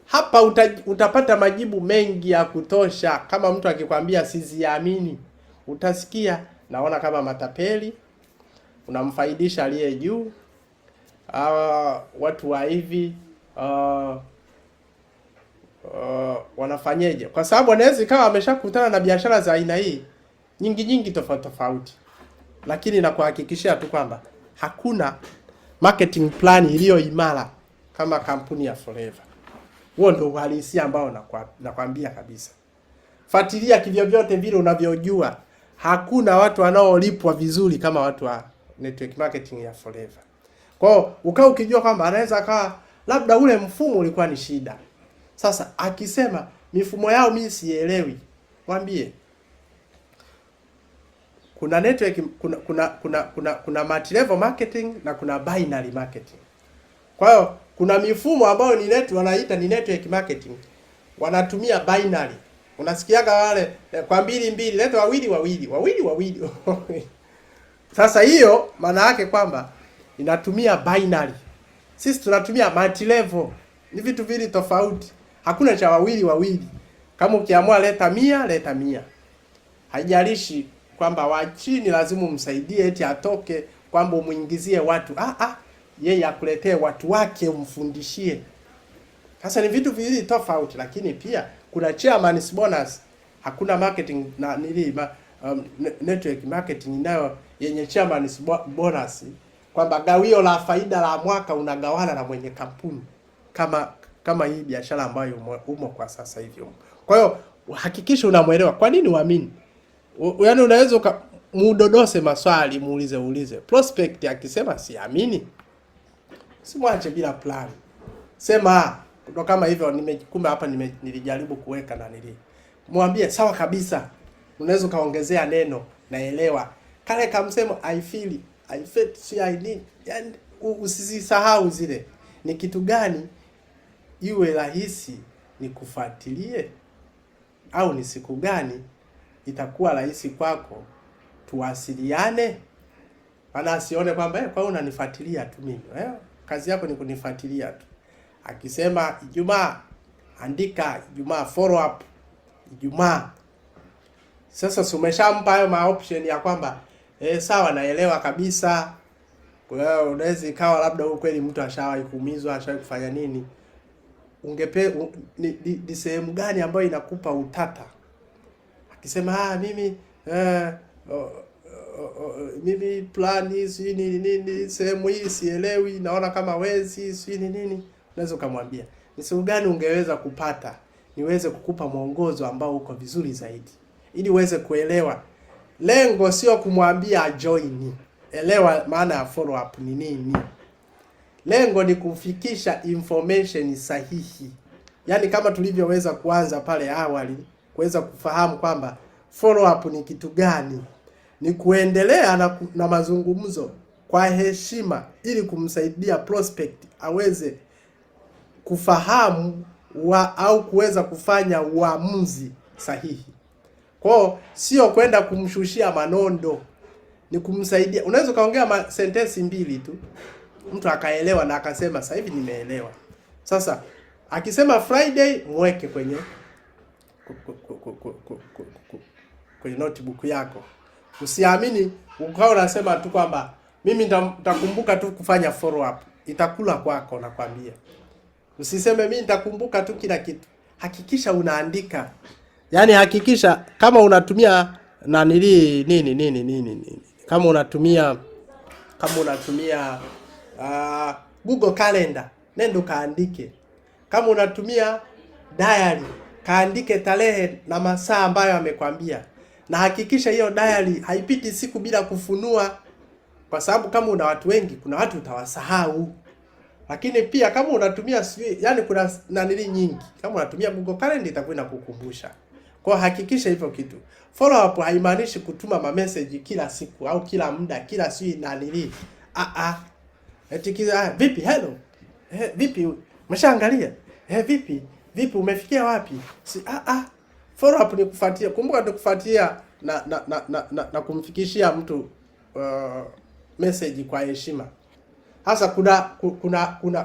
S1: Hapa utapata majibu mengi ya kutosha. Kama mtu akikwambia siziamini, utasikia naona kama matapeli, unamfaidisha aliye juu, watu wa hivi wanafanyeje? Kwa sababu anaweza ikawa ameshakutana na biashara za aina hii nyingi tofauti, lakini nakuhakikishia tu kwamba hakuna marketing plan iliyo imara kama kampuni ya Forever. Huo ndio uhalisia ambao nakwambia kabisa. Fuatilia kivyovyote vile unavyojua, hakuna watu wanaolipwa vizuri kama watu wa network marketing ya Forever. Kwa hiyo ukao ukijua kwamba anaweza akawa labda ule mfumo ulikuwa ni shida. Sasa akisema mifumo yao mimi sielewi, mwambie kuna network, kuna multi-level marketing na kuna binary marketing. Kwa hiyo kuna mifumo ambayo wanaita ni network marketing, wanatumia binary. Unasikiaga wale kwa mbili leta wawili. Sasa hiyo maana yake kwamba inatumia binary. Sisi tunatumia multi-level. Ni vitu vili tofauti. Hakuna cha wawili. Kama ukiamua leta 100. Haijalishi kwamba wa chini lazima umsaidie eti atoke, kwamba umuingizie watu. Yeye akuletee watu wake umfundishie. Sasa ni vitu viwili tofauti, lakini pia kuna chairman's bonus. Hakuna marketing na network marketing inayo yenye chairman's bonus, kwamba gawio la faida la mwaka unagawana na mwenye kampuni kama hii biashara ambayo umo kwa sasa hivi. Kwa hiyo hakikisha unamuelewa. Kwa nini uamini? Yaani unaweza mudodose maswali, muulize. Prospect akisema siamini, simwache bila plan. Sema ndo kama hivyo, kumbe hapa nilijaribu kuweka na mwambie sawa kabisa. Unaweza kaongezea neno naelewa. Kale kamsemo I feel I need. Yaani usisahau zile. Ni kitu gani iwe rahisi nikufuatilie, au ni siku gani itakuwa rahisi kwako tuwasiliane? Maana asione kwamba kwa hiyo unanifuatilia tu mimi. Kazi yako ni kunifuatilia tu. Akisema Ijumaa, andika Ijumaa follow up Ijumaa. Sasa umeshampa hayo option ya kwamba sawa naelewa kabisa. Kwa hiyo unaweza ikawa labda huko kweli mtu ashawahi kuumizwa, ashawahi kufanya nini. Ni sehemu gani ambayo inakupa utata? Akisema mimi plani si nini sehemu hii sielewi, naona kama wezi si nini, unaweza kumwambia ni sehemu gani ungeweza kupata niweze kukupa mwongozo ambao uko vizuri zaidi, ili uweze kuelewa. Lengo sio kumwambia join. Elewa maana ya follow up ni nini. Lengo ni kufikisha information sahihi. Yaani kama tulivyoweza kuanza pale awali, kuweza kufahamu kwamba follow up ni kitu gani. Ni kuendelea na mazungumzo kwa heshima, ili kumsaidia prospect aweze kufahamu au kuweza kufanya uamuzi sahihi. Kwa sio kwenda kumshushia manondo, ni kumsaidia. Unaweza kaongea sentensi 2 tu, mtu akaelewa na akasema sasa hivi nimeelewa. Sasa akisema Friday, mweke kwenye notebook yako. Usiamini ukao unasema tu kwamba mimi nitakumbuka tu kufanya follow up. Itakula kwako nakwambia. Usiseme mimi nitakumbuka tu kila kitu. Hakikisha unaandika. Yaani hakikisha kama unatumia nini. Kama unatumia Google Calendar, nenda kaandike. Kama unatumia diary, kaandike tarehe na masaa ambayo amekwambia. Na hakikisha hiyo diary haipiti siku bila kufunua, kwa sababu kama una watu wengi, kuna watu utawasahau. Lakini pia kama unatumia yani kuna nyingi. Kama unatumia Google Calendar itakuwa inakukumbusha. Kwa hakikisha hivyo kitu. Follow up haimaanishi kutuma message kila siku au kila muda, kila vipi hello? Vipi? Umeshaangalia? Vipi? vipi umefikia wapi? Follow up ni kufuatia. Kumbuka ni kufuatia na kumfikishia mtu message kwa heshima. Hasa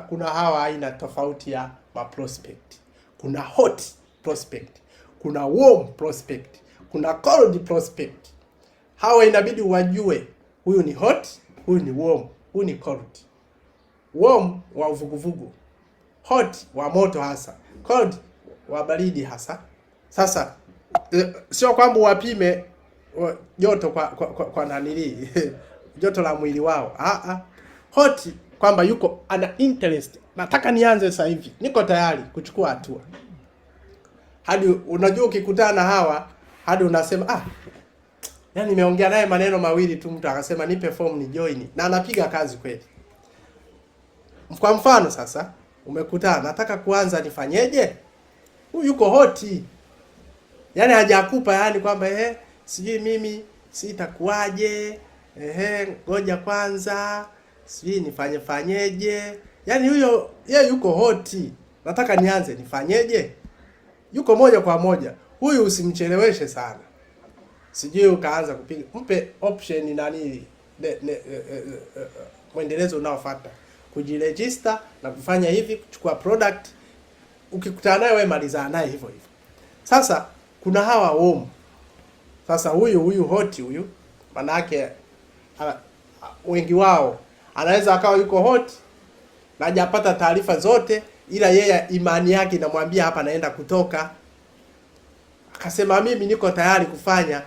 S1: kuna hawa aina tofauti ya prospect. Kuna hot prospect, kuna warm prospect, kuna cold prospect. Hawa inabidi wajue huyu ni hot, huyu ni warm, huyu ni cold. Warm wa uvuguvugu, hot wa moto hasa, cold wa baridi hasa. Sasa sio kwamba wapime joto kwa nanili joto la mwili wao. Hot kwamba yuko ana interest, nataka nianze sasa hivi, niko tayari kuchukua hatua. Hadi unajua ukikutana na hawa hadi unasema yani nimeongea naye maneno mawili tu, mtu akasema nipe form ni join, na anapiga kazi kweli. Kwa mfano sasa umekutana, nataka kuanza nifanyeje? Huyu yuko hoti. Yani hajakupa yani kwamba sijui mimi sitakuaje, ngoja kwanza sijui fanyeje. Yani huyo yeye yuko hoti. Nataka nianze nifanyeje? Yuko moja kwa moja. Huyu usimcheleweshe sana. Sijui ukaanza kupiga. Mpe option nani mwendelezo unaofuata. Kujiregister na kufanya hivi, kuchukua product. Ukikutana naye wewe maliza naye hivyo hivyo. Sasa kuna hawa warm. Sasa huyu hot huyu manake wengi wao anaweza akawa yuko hot na hajapata taarifa zote, ila yeye imani yake inamwambia hapa naenda kutoka. Akasema mimi niko tayari kufanya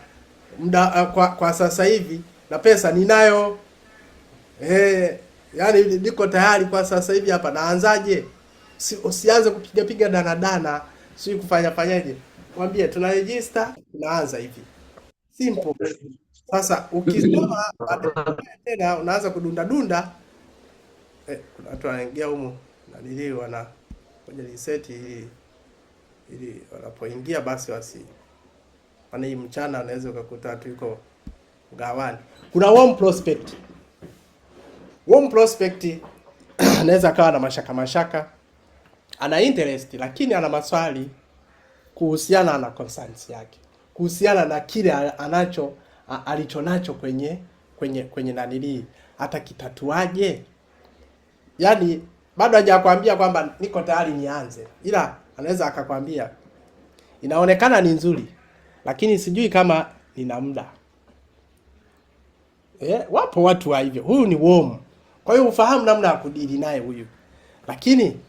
S1: muda kwa sasa hivi na pesa ninayo. Yani niko tayari kwa sasa hivi hapa, naanzaje? Usianze kupiga danadana, si fanyaje. Mwambie tuna register, tunaanza hivi. Simple. Sasa ukisoma tena unaanza kudunda kuna watu wanaingia humu na nili wana kwenye reset ili wanapoingia basi wana hii mchana unaweza ukakuta watu yuko gawani. Kuna warm prospect. Warm prospect anaweza kawa na mashaka, ana interest lakini ana maswali kuhusiana na concerns yake, kuhusiana na kile alichonacho kwenye nanili, hata kitatuaje. Yani bado hajakwambia kwamba niko tayari nianze, ila anaweza akakwambia inaonekana ni nzuri lakini sijui kama nina muda. Wapo watu wa hivyo. Huyu ni warm. Kwa hiyo ufahamu namna ya kudili naye huyu. Lakini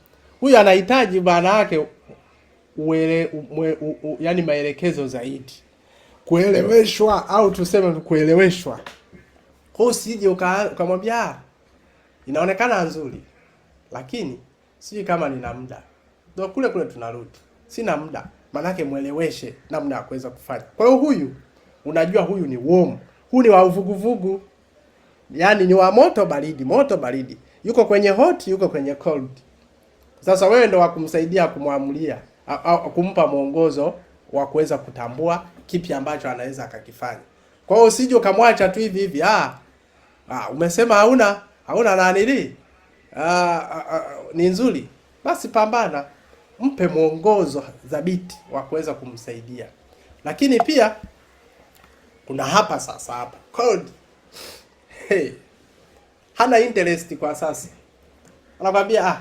S1: huyu anahitaji bana yake yani maelekezo zaidi. Kueleweshwa au tuseme kueleweshwa. Kwa usije ukamwambia inaonekana nzuri lakini sijui kama nina muda. Ndio kule tunarudi. Sina muda. Manake mueleweshe namna ya kuweza kufanya. Kwa hiyo huyu unajua huyu ni warm. Huyu ni wa uvuguvugu. Yani ni wa moto baridi. Yuko kwenye hot, yuko kwenye cold. Sasa wewe ndo wa kumsaidia kumwamulia au kumpa mwongozo wa kuweza kutambua kipi ambacho anaweza akakifanya. Kwa hiyo usije ukamwacha tu hivi. Umesema hauna nanili. Ni nzuri. Basi pambana. Mpe mwongozo dhabiti wa kuweza kumsaidia. Lakini pia kuna hapa cold. Hana interest kwa sasa. Anakwambia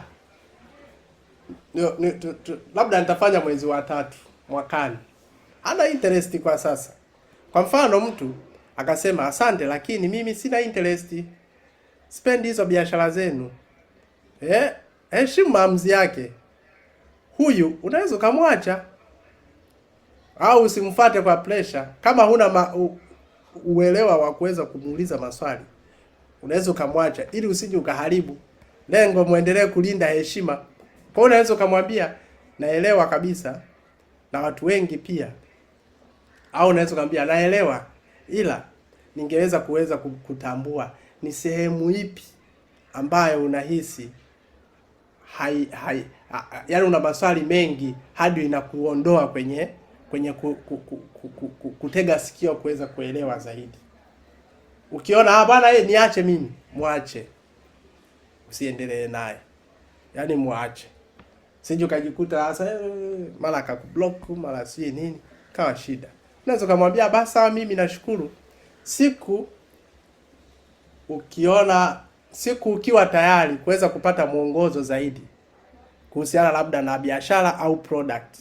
S1: labda nitafanya mwezi wa 3 mwakani. Hana interest kwa sasa. Kwa mfano mtu akasema asante lakini mimi sina interest. Spend hizo biashara zenu. Heshimu maamuzi yake. Huyu unaweza kumwacha au usimfuate kwa pressure. Kama huna uelewa wa kuweza kumuuliza maswali, unaweza kumwacha ili usije ukaharibu lengo, muendelee kulinda heshima. Kwa hiyo unaweza kumwambia naelewa kabisa, na watu wengi pia, au unaweza kumwambia naelewa ila ningeweza kutambua ni sehemu ipi ambayo unahisi yani una maswali mengi hadi inakuondoa kwenye kutega sikio kuweza kuelewa zaidi. Ukiona bwana niache mimi, muache. Usiendelee naye. Yani muache. Sije ukajikuta sasa mara akakublock mara si nini, kawa shida. Unaweza kumwambia basi sawa, mimi nashukuru. Siku ukiwa tayari kuweza kupata mwongozo zaidi kuhusiana labda na biashara au product,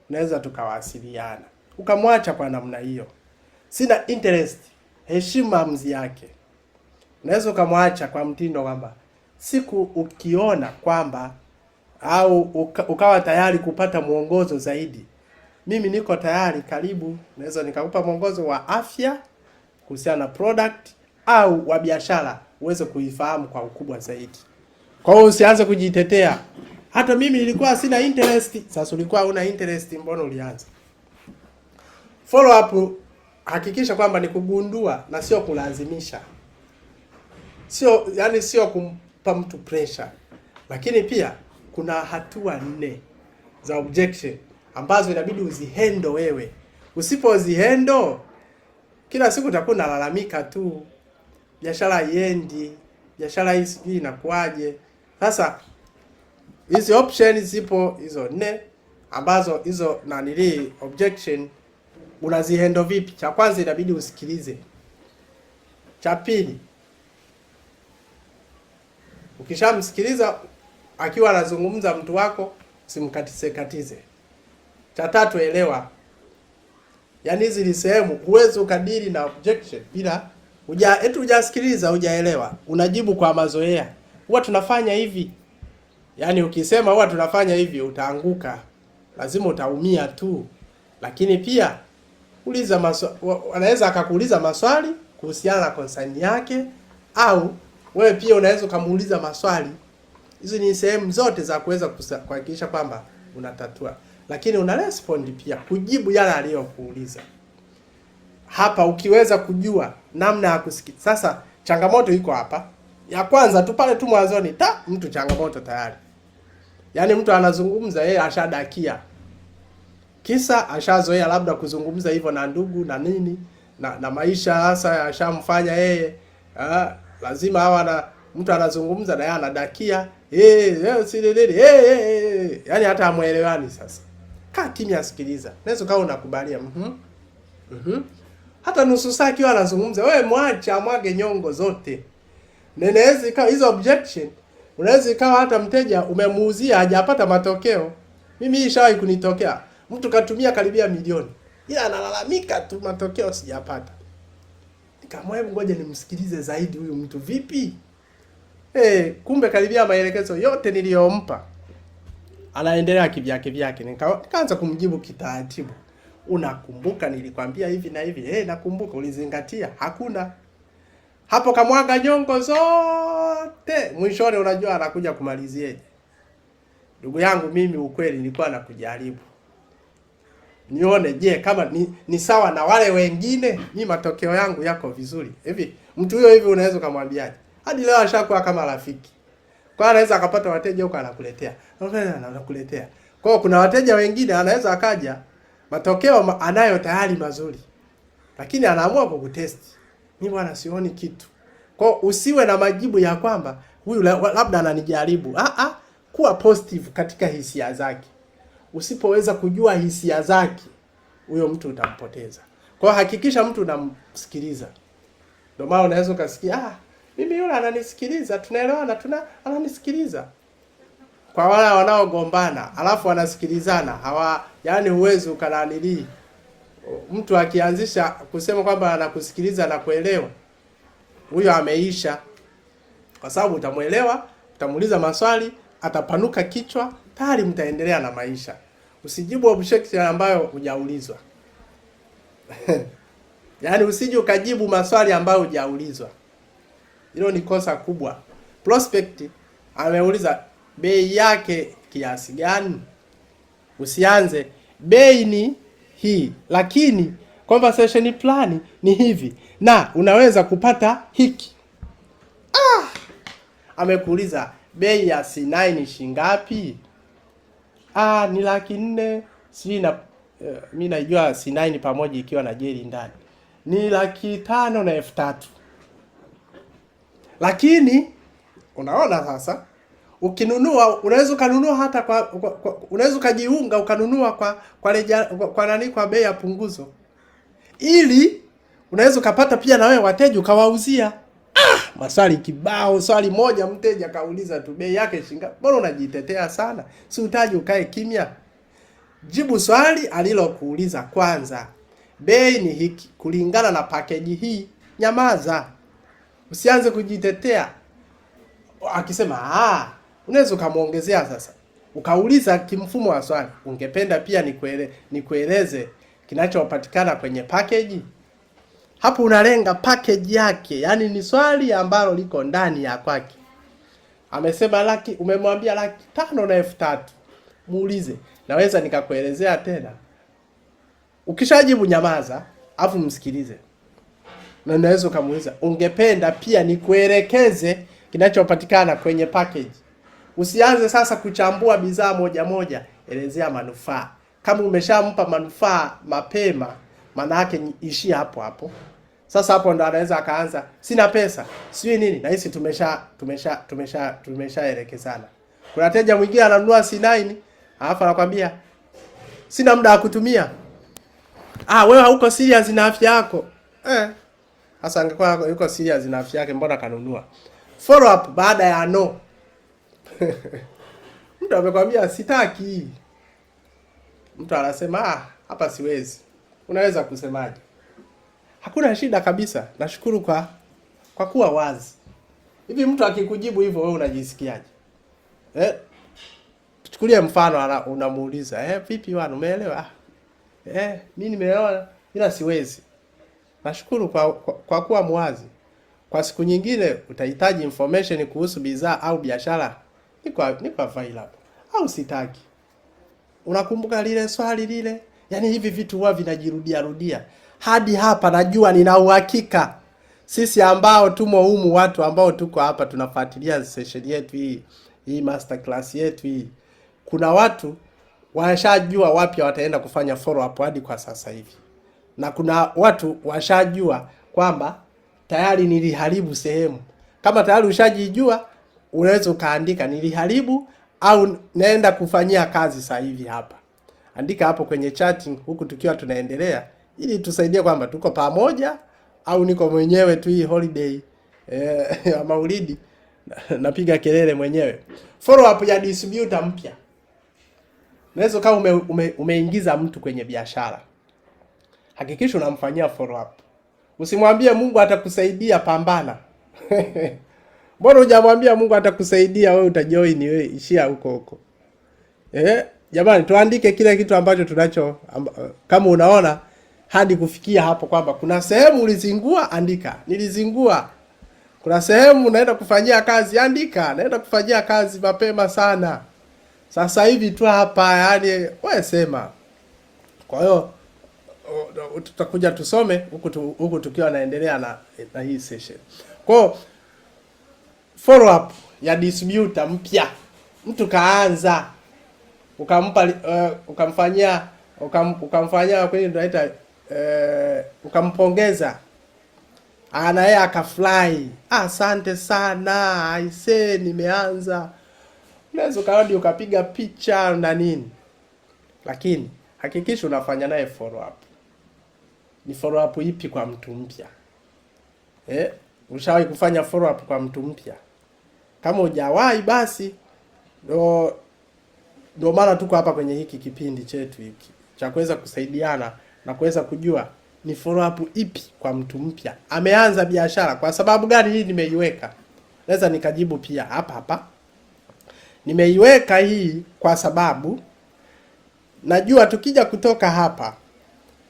S1: unaweza tukawasiliana. Ukamwacha kwa namna hiyo. Sina interest, heshima maamuzi yake. Unaweza ukamwacha kwa mtindo kwamba siku ukiona kwamba au ukawa tayari kupata mwongozo zaidi, mimi niko tayari, karibu. Naweza nikakupa mwongozo wa afya kuhusiana na product au wa biashara uweze kuifahamu kwa ukubwa zaidi. Kwa hiyo usianze kujitetea. Hata mimi nilikuwa sina interest. Sasa ulikuwa una interest, mbona ulianza? Follow up, hakikisha kwamba ni kugundua na sio kulazimisha. Sio kumpa mtu pressure. Lakini pia kuna hatua 4 za objection ambazo inabidi uzihandle wewe. Usipozihandle, kila siku utakuwa unalalamika tu. Biashara haiendi, biashara hii sijui inakuaje. Sasa hizi options zipo hizo 4 ambazo hizo objection unazihandle vipi? Cha kwanza inabidi usikilize. Cha pili, ukishamsikiliza akiwa anazungumza mtu wako, usimkatize. Cha tatu, elewa. Yaani hizi ni sehemu huwezi ukadili na objection bila hujasikiliza, hujaelewa. Unajibu kwa mazoea. Huwa tunafanya hivi. Yaani ukisema huwa tunafanya hivi, utaanguka. Lazima utaumia tu. Lakini pia uliza maswali, anaweza akakuuliza maswali kuhusiana na concern yake, au wewe pia unaweza kumuuliza maswali. Hizo ni sehemu zote za kuweza kuhakikisha kwamba unatatua. Lakini una respond pia kujibu yale aliyokuuliza. Hapa ukiweza kujua namna ya kusikia. Sasa changamoto iko hapa. Ya kwanza tu pale tu mwanzoni, mtu changamoto tayari. Yaani mtu anazungumza yeye ashadakia. Kisa ashazoea labda kuzungumza hivyo na ndugu na nini na maisha hasa ashamfanya yeye lazima hawa na mtu anazungumza na yeye anadakia yaani hata hamuelewani. Sasa kaa kimya, sikiliza. Naweza kama unakubalia hata nusu saa akiwa anazungumza, wewe mwacha amwage nyongo zote. Nenezi ikawa hizo objection, unaweza ikawa hata mteja umemuuzia hajapata matokeo. Mimi ishawahi kunitokea. Mtu katumia karibia milioni, ila analalamika tu matokeo sijapata. Nikamwambia ngoja nimsikilize zaidi huyu mtu vipi? Kumbe karibia maelekezo yote niliyompa anaendelea kivyake. Nikaanza kumjibu kitaratibu. Unakumbuka nilikwambia hivi na hivi? Nakumbuka. Ulizingatia? Hakuna. Hapo kamwaga nyongo zote. Mwishoni unajua anakuja kumalizieje? Ndugu yangu, mimi ukweli nilikuwa nakujaribu. Nione je kama ni sawa na wale wengine, mimi matokeo yangu yako vizuri. Hivi mtu huyo hivi unaweza kumwambiaje? Hadi leo ashakuwa kama rafiki. Kwa anaweza akapata wateja huko anakuletea. Anakuletea. Kwa kuna wateja wengine anaweza akaja matokeo anayo tayari mazuri, lakini anaamua kukutest. Mimi bwana sioni kitu. Kwa usiwe na majibu ya kwamba huyu labda ananijaribu. Kuwa positive katika hisia zake. Usipoweza kujua hisia zake, huyo mtu utampoteza. Kwa hakikisha mtu unamsikiliza. Ndio maana unaweza ukasikia mimi yule ananisikiliza, tunaelewana, ananisikiliza. Kwa wale wanaogombana, alafu wanasikilizana, yaani uwezo ukananili. Mtu akianzisha kusema kwamba anakusikiliza na kuelewa, huyo ameisha. Kwa sababu utamuelewa, utamuuliza maswali, atapanuka kichwa, tayari mtaendelea na maisha. Usijibu objection ambayo hujaulizwa. Yaani usije ukajibu maswali ambayo hujaulizwa. Hilo ni kosa kubwa. Prospect ameuliza bei yake kiasi gani? Usianze bei ni hii, lakini conversation plan ni hivi na unaweza kupata hiki. Amekuuliza bei ya C9 shingapi? Ni 400,000. Sijui na mimi najua C9 pamoja ikiwa na jeli ndani ni 500,000 na 3,000. Lakini unaona sasa, Ukinunua unaweza kununua hata unaweza kujiunga ukanunua kwa bei ya punguzo, ili unaweza ukapata pia na wewe wateja ukawauzia. Maswali kibao. Swali moja mteja kauliza tu, bei yake shilingi. Mbona unajitetea sana? Si utaji ukae kimya? Jibu swali alilokuuliza kwanza. Bei ni hiki kulingana na package hii. Nyamaza. Usianze kujitetea. Akisema unaweza kumuongezea sasa. Ukauliza kimfumo wa swali, ungependa pia nikueleze kinachopatikana kwenye package? Hapo unalenga package yake, yani ni swali ambalo liko ndani ya kwake. Amesema umemwambia 500,000 na 3,000. Muulize, naweza nikakuelezea tena? Ukishajibu nyamaza, afu msikilize. Na unaweza kumuuliza, ungependa pia nikuelekeze kinachopatikana kwenye package? Usianze sasa kuchambua bidhaa moja moja, elezea manufaa. Kama umeshampa manufaa mapema, maana yake ishia hapo hapo. Sasa hapo ndo anaweza akaanza, sina pesa, sijui nini. Na hisi tumeshaelekezana. Kuna wateja mwingine ananunua C9, alafu anakuambia sina muda wa kutumia. Wewe hauko serious na afya yako. Sasa angekuwa yuko serious na afya yake, mbona kanunua? Follow up baada ya no. Mtu amekwambia sitaki. Mtu anasema hapa siwezi. Unaweza kusemaje? Hakuna shida kabisa. Nashukuru kwa kuwa wazi. Hivi mtu akikujibu hivyo wewe unajisikiaje? Tuchukulie mfano unamuuliza, vipi wana umeelewa? Mimi nimeelewa ila siwezi. Nashukuru kwa kuwa mwazi. Kwa siku nyingine utahitaji information kuhusu bidhaa au biashara, niko available. Au sitaki. Unakumbuka lile swali lile? Yaani hivi vitu huwa vinajirudia. Hadi hapa najua nina uhakika sisi ambao tumo humu, watu ambao tuko hapa tunafuatilia session yetu hii masterclass yetu hii, kuna watu washajua wapi wataenda kufanya follow up hadi kwa sasa hivi. Na kuna watu washajua kwamba tayari niliharibu sehemu. Kama tayari ushajijua, unaweza ukaandika niliharibu au naenda kufanyia kazi sasa hivi hapa. Andika hapo kwenye chatting huku tukiwa tunaendelea, ili tusaidie kwamba tuko pamoja au niko mwenyewe tu hii holiday ya Maulidi napiga kelele mwenyewe. Follow up ya distributor mpya. Unaweza kama umeingiza mtu kwenye biashara, hakikisha unamfanyia follow up. Usimwambie Mungu atakusaidia, pambana. Mbona hujamwambia Mungu atakusaidia, wewe utajoin, wewe ishia huko. Jamani, tuandike kile kitu ambacho tunacho kama unaona hadi kufikia hapo kwamba kuna sehemu ulizingua, andika nilizingua. Kuna sehemu naenda kufanyia kazi, andika naenda kufanyia kazi mapema sana. Sasa hivi tu hapa, yani wewe sema. Kwa hiyo tutakuja tusome huku tukiwa naendelea na hii session. Kwa hiyo follow up ya distributor mpya. Mtu kaanza ukampa ukamfanyia kwenye tunaita ukampongeza, na yeye akafly, asante sana aisee nimeanza. Unaweza ukarudi ukapiga picha na nini, lakini hakikisha unafanya naye follow up. Ni follow up ipi kwa mtu mpya? Ushawahi kufanya follow up kwa mtu mpya? Kama hujawahi, basi ndio maana tuko hapa kwenye hiki kipindi chetu hiki cha kuweza kusaidiana na kuweza kujua ni follow up ipi kwa mtu mpya. Ameanza biashara. Kwa sababu gani hii nimeiweka? Naweza nikajibu pia hapa. Nimeiweka hii kwa sababu najua tukija kutoka hapa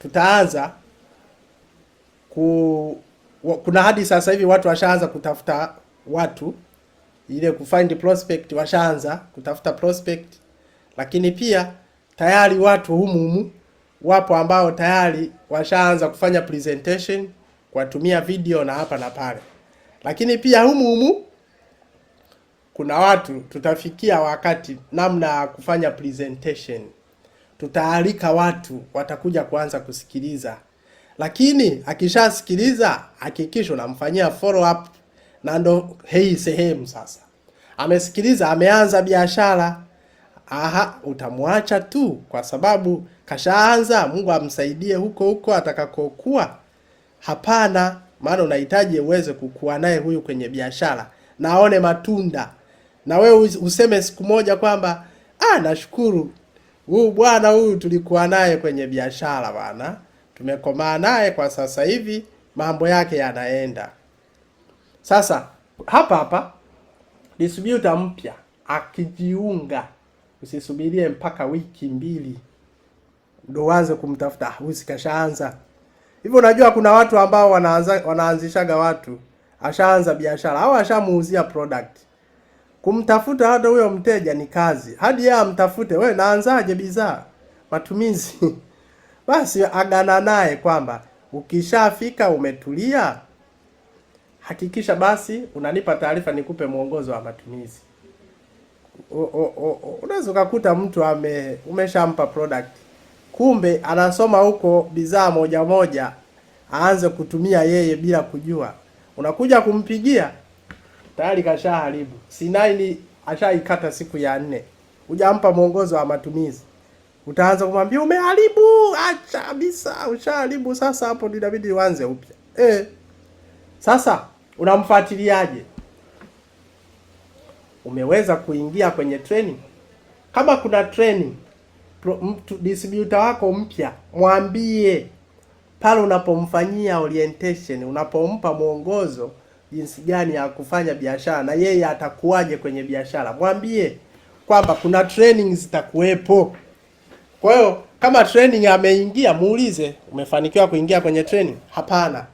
S1: tutaanza kuna hadi sasa hivi watu washaanza kutafuta watu, ile kufind prospect, washaanza kutafuta prospect. Lakini pia tayari watu humu wapo ambao tayari washaanza kufanya presentation kwa tumia video na hapa na pale. Lakini pia humu kuna watu tutafikia wakati namna ya kufanya presentation. Tutaalika watu watakuja kuanza kusikiliza. Lakini akishasikiliza hakikisha unamfanyia follow up, na ndo hii sehemu sasa amesikiliza, ameanza biashara. Aha, utamwacha tu kwa sababu kashaanza? Mungu amsaidie huko huko atakakokuwa? Hapana, maana unahitaji uweze kukua naye huyu kwenye biashara na aone matunda, na wewe useme siku moja kwamba nashukuru huyu bwana huyu tulikuwa naye kwenye biashara bwana, tumekomaa naye kwa sasa hivi mambo yake yanaenda. Sasa hapa distributor mpya akijiunga, usisubirie mpaka wiki 2 ndio uanze kumtafuta. Huyu kashaanza. Hivyo unajua kuna watu ambao wanaanzishaga watu ashaanza biashara au ashamuuzia product. Kumtafuta hata huyo mteja ni kazi. Hadi yeye amtafute, wewe naanzaje bidhaa? Matumizi. Basi agana naye kwamba ukishafika umetulia, hakikisha basi unanipa taarifa nikupe mwongozo wa matumizi. Unaweza ukakuta mtu umeshampa product, kumbe anasoma huko bidhaa moja moja aanze kutumia yeye bila kujua. Unakuja kumpigia tayari kashaharibu. Sinaini ashaikata siku ya 4. Hujampa mwongozo wa matumizi. Utaanza kumwambia umeharibu, acha kabisa, ushaharibu. Sasa hapo inabidi uanze upya. Sasa unamfuatiliaje? Umeweza kuingia kwenye training? Kama kuna training, mtu distributor wako mpya, mwambie pale unapomfanyia orientation, unapompa mwongozo jinsi gani ya kufanya biashara na yeye atakuwaje kwenye biashara, mwambie kwamba kuna training zitakuwepo. Kwa hiyo kama training ameingia, muulize umefanikiwa kuingia kwenye training? Hapana.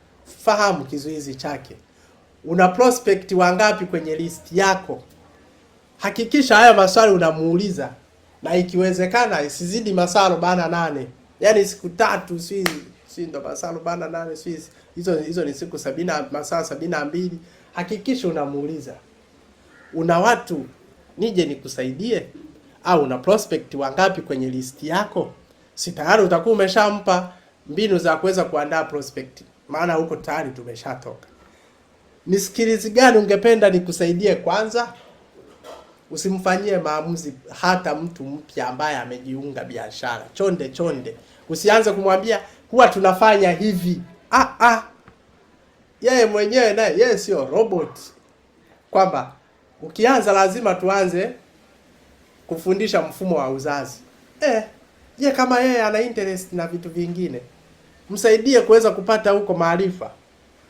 S1: Fahamu kizuizi chake. Una prospect wangapi kwenye list yako? Hakikisha haya maswali unamuuliza, na ikiwezekana isizidi masaa 48. Yaani siku 3 si ndo masaa 48, hizo ni siku 70, masaa 72. Hakikisha unamuuliza, una watu nije nikusaidie? Au una prospect wangapi kwenye list yako? Si tayari utakuwa umeshampa mbinu za kuweza kuandaa prospect, maana huko tayari tumeshatoka. Ni skills gani ungependa nikusaidie kwanza? Usimfanyie maamuzi hata mtu mpya ambaye amejiunga biashara chonde. Usianze kumwambia huwa tunafanya hivi. Yeye mwenyewe naye yeye sio robot, kwamba ukianza lazima tuanze kufundisha mfumo wa uzazi. Ye kama yeye ana interest na vitu vingine, msaidie kuweza kupata huko maarifa.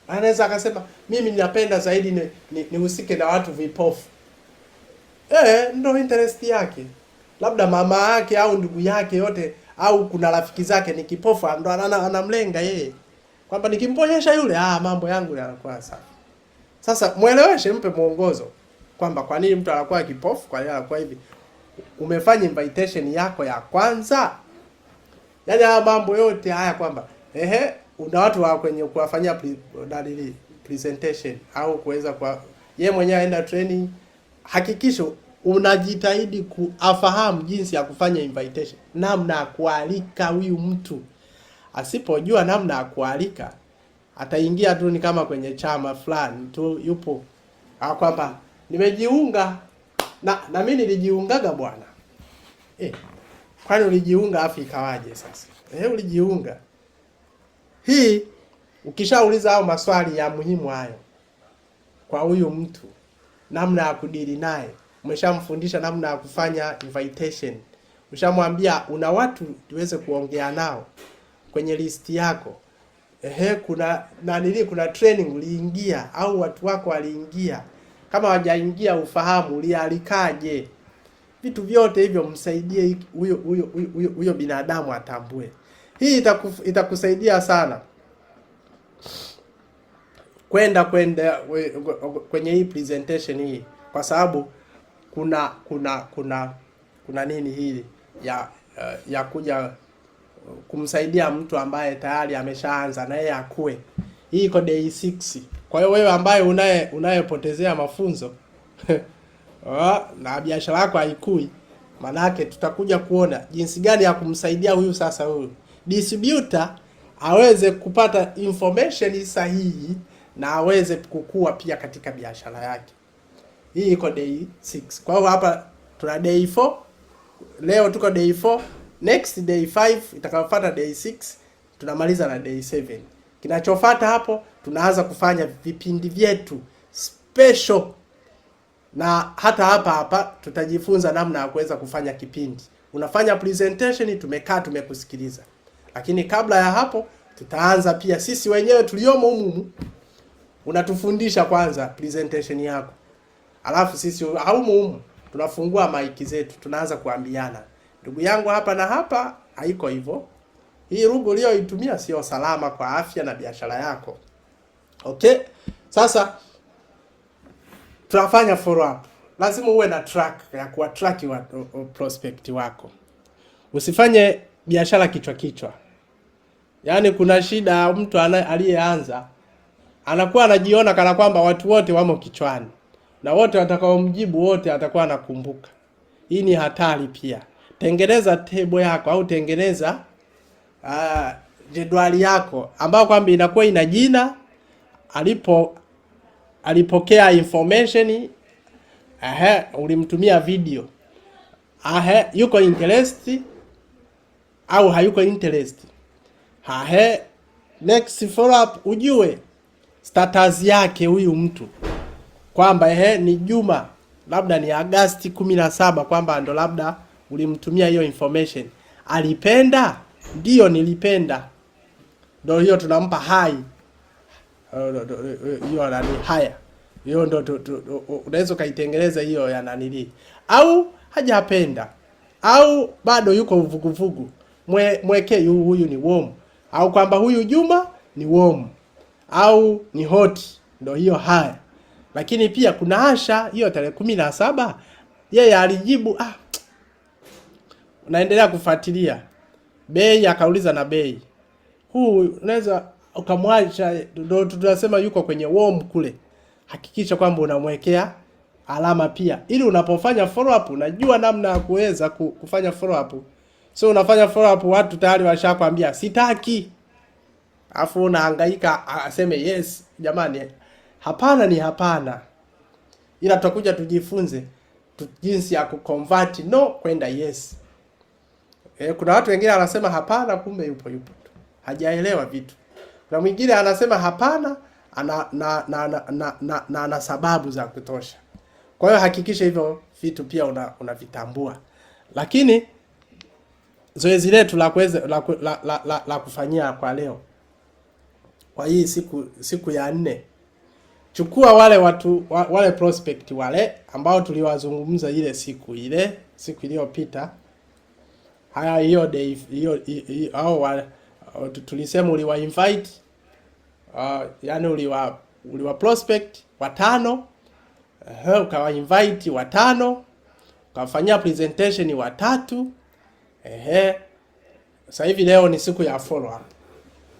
S1: Anaweza akasema mimi ninapenda zaidi nihusike na watu vipofu. Ndio interest yake. Labda mama yake au ndugu yake yote au kuna rafiki zake ni kipofu, ndo anamlenga yeye kwamba nikimponyesha yule mambo yangu yanakuwa sawa. Sasa mueleweshe, mpe mwongozo kwamba kwa nini mtu anakuwa kipofu, kwa nini anakuwa hivi. Umefanya invitation yako ya kwanza? Yaani mambo yote haya kwamba una watu wa kwenye kuwafanyia presentation au kuweza kwa yeye mwenyewe aenda training. Hakikisha unajitahidi kuafahamu jinsi ya kufanya invitation, namna ya kualika huyu mtu. Asipojua namna ya kualika, ataingia tu ni kama kwenye chama fulani tu yupo kwamba nimejiunga na mimi nilijiungaga bwana. Kwani ulijiunga afi ikawaje sasa? Ulijiunga. Hii ukishauliza hao maswali ya muhimu hayo kwa huyu mtu, namna ya kudili naye, umeshamfundisha namna ya kufanya invitation, ushamwambia una watu tuweze kuongea nao kwenye list yako. Kuna training uliingia au watu wako waliingia. Kama hawajaingia ufahamu ulialikaje. Vitu vyote hivyo msaidie huyo binadamu atambue. Hii itakusaidia sana kwenda kwenye hii presentation hii, kwa sababu kuna nini hili ya kuja kumsaidia mtu ambaye tayari ameshaanza na yeye akue. Hii iko day 6. Kwa hiyo wewe ambaye unayepotezea mafunzo na biashara yako haikui, manake tutakuja kuona jinsi gani ya kumsaidia huyu distributor aweze kupata information sahihi na aweze kukua pia katika biashara yake. Hii iko day 6. Kwa hiyo hapa tuna day 4. Leo tuko day 4. Next day 5, itakayofuata day 6, tunamaliza na day 7. Kinachofuata hapo tunaanza kufanya vipindi vyetu special, na hata hapa tutajifunza namna ya kuweza kufanya kipindi. Unafanya presentation, tumekaa tumekusikiliza. Lakini kabla ya hapo tutaanza pia sisi wenyewe tuliomo humu. Unatufundisha kwanza presentation yako. Alafu sisi humu tunafungua maiki zetu, tunaanza kuambiana. Ndugu yangu, hapa na hapa haiko hivyo. Hii lugha uliyoitumia sio salama kwa afya na biashara yako. Okay? Sasa tunafanya follow up. Lazima uwe na track ya kuatrack wa prospect wako. Usifanye biashara kichwa. Yaani kuna shida, mtu aliyeanza anakuwa anajiona kana kwamba watu wote wamo kichwani, na wote watakaomjibu wote atakuwa anakumbuka. Hii ni hatari pia. Tengeneza table yako au tengeneza jedwali yako ambao kwamba inakuwa ina jina, alipokea information, ulimtumia video, yuko interest au hayuko interest, next follow up, ujue status yake huyu mtu kwamba ni Juma, labda ni Agosti 17, kwamba ndo labda ulimtumia hiyo information. Alipenda? Ndio, nilipenda. Ndio hiyo tunampa hai. Hiyo nani haya. Hiyo ndo unaweza kaitengeneza hiyo ya nanili. Au hajapenda. Au bado yuko uvuguvugu. Mweke huyu ni warm. Au kwamba huyu Juma ni warm. Au ni hot. Ndio hiyo haya. Lakini pia kuna Asha, hiyo tarehe 17, yeye alijibu unaendelea kufuatilia. Bei akauliza na bei. Huu unaweza ukamwacha, ndio tunasema yuko kwenye warm kule. Hakikisha kwamba unamwekea alama pia, ili unapofanya follow up unajua namna ya kuweza kufanya follow up. So unafanya follow up, watu tayari washakwambia sitaki. Afu unahangaika aseme yes, jamani. Hapana ni hapana. Ila tutakuja tujifunze jinsi ya kuconvert no kwenda yes. Kuna watu wengine wanasema hapana, kumbe yupo tu. Hajaelewa vitu. Na mwingine anasema hapana ana sababu za kutosha. Kwa hiyo hakikisha hivyo vitu pia unavitambua. Lakini zoezi letu la kufanyia kwa leo, kwa hii siku ya 4, chukua wale prospect wale ambao tuliwazungumza ile siku iliyopita. Hiyo day hiyo tulisema uliwa invite, yani uliwa prospect 5, ukawa invite 5, ukafanyia presentation 3. Sasa hivi leo ni siku ya follow up.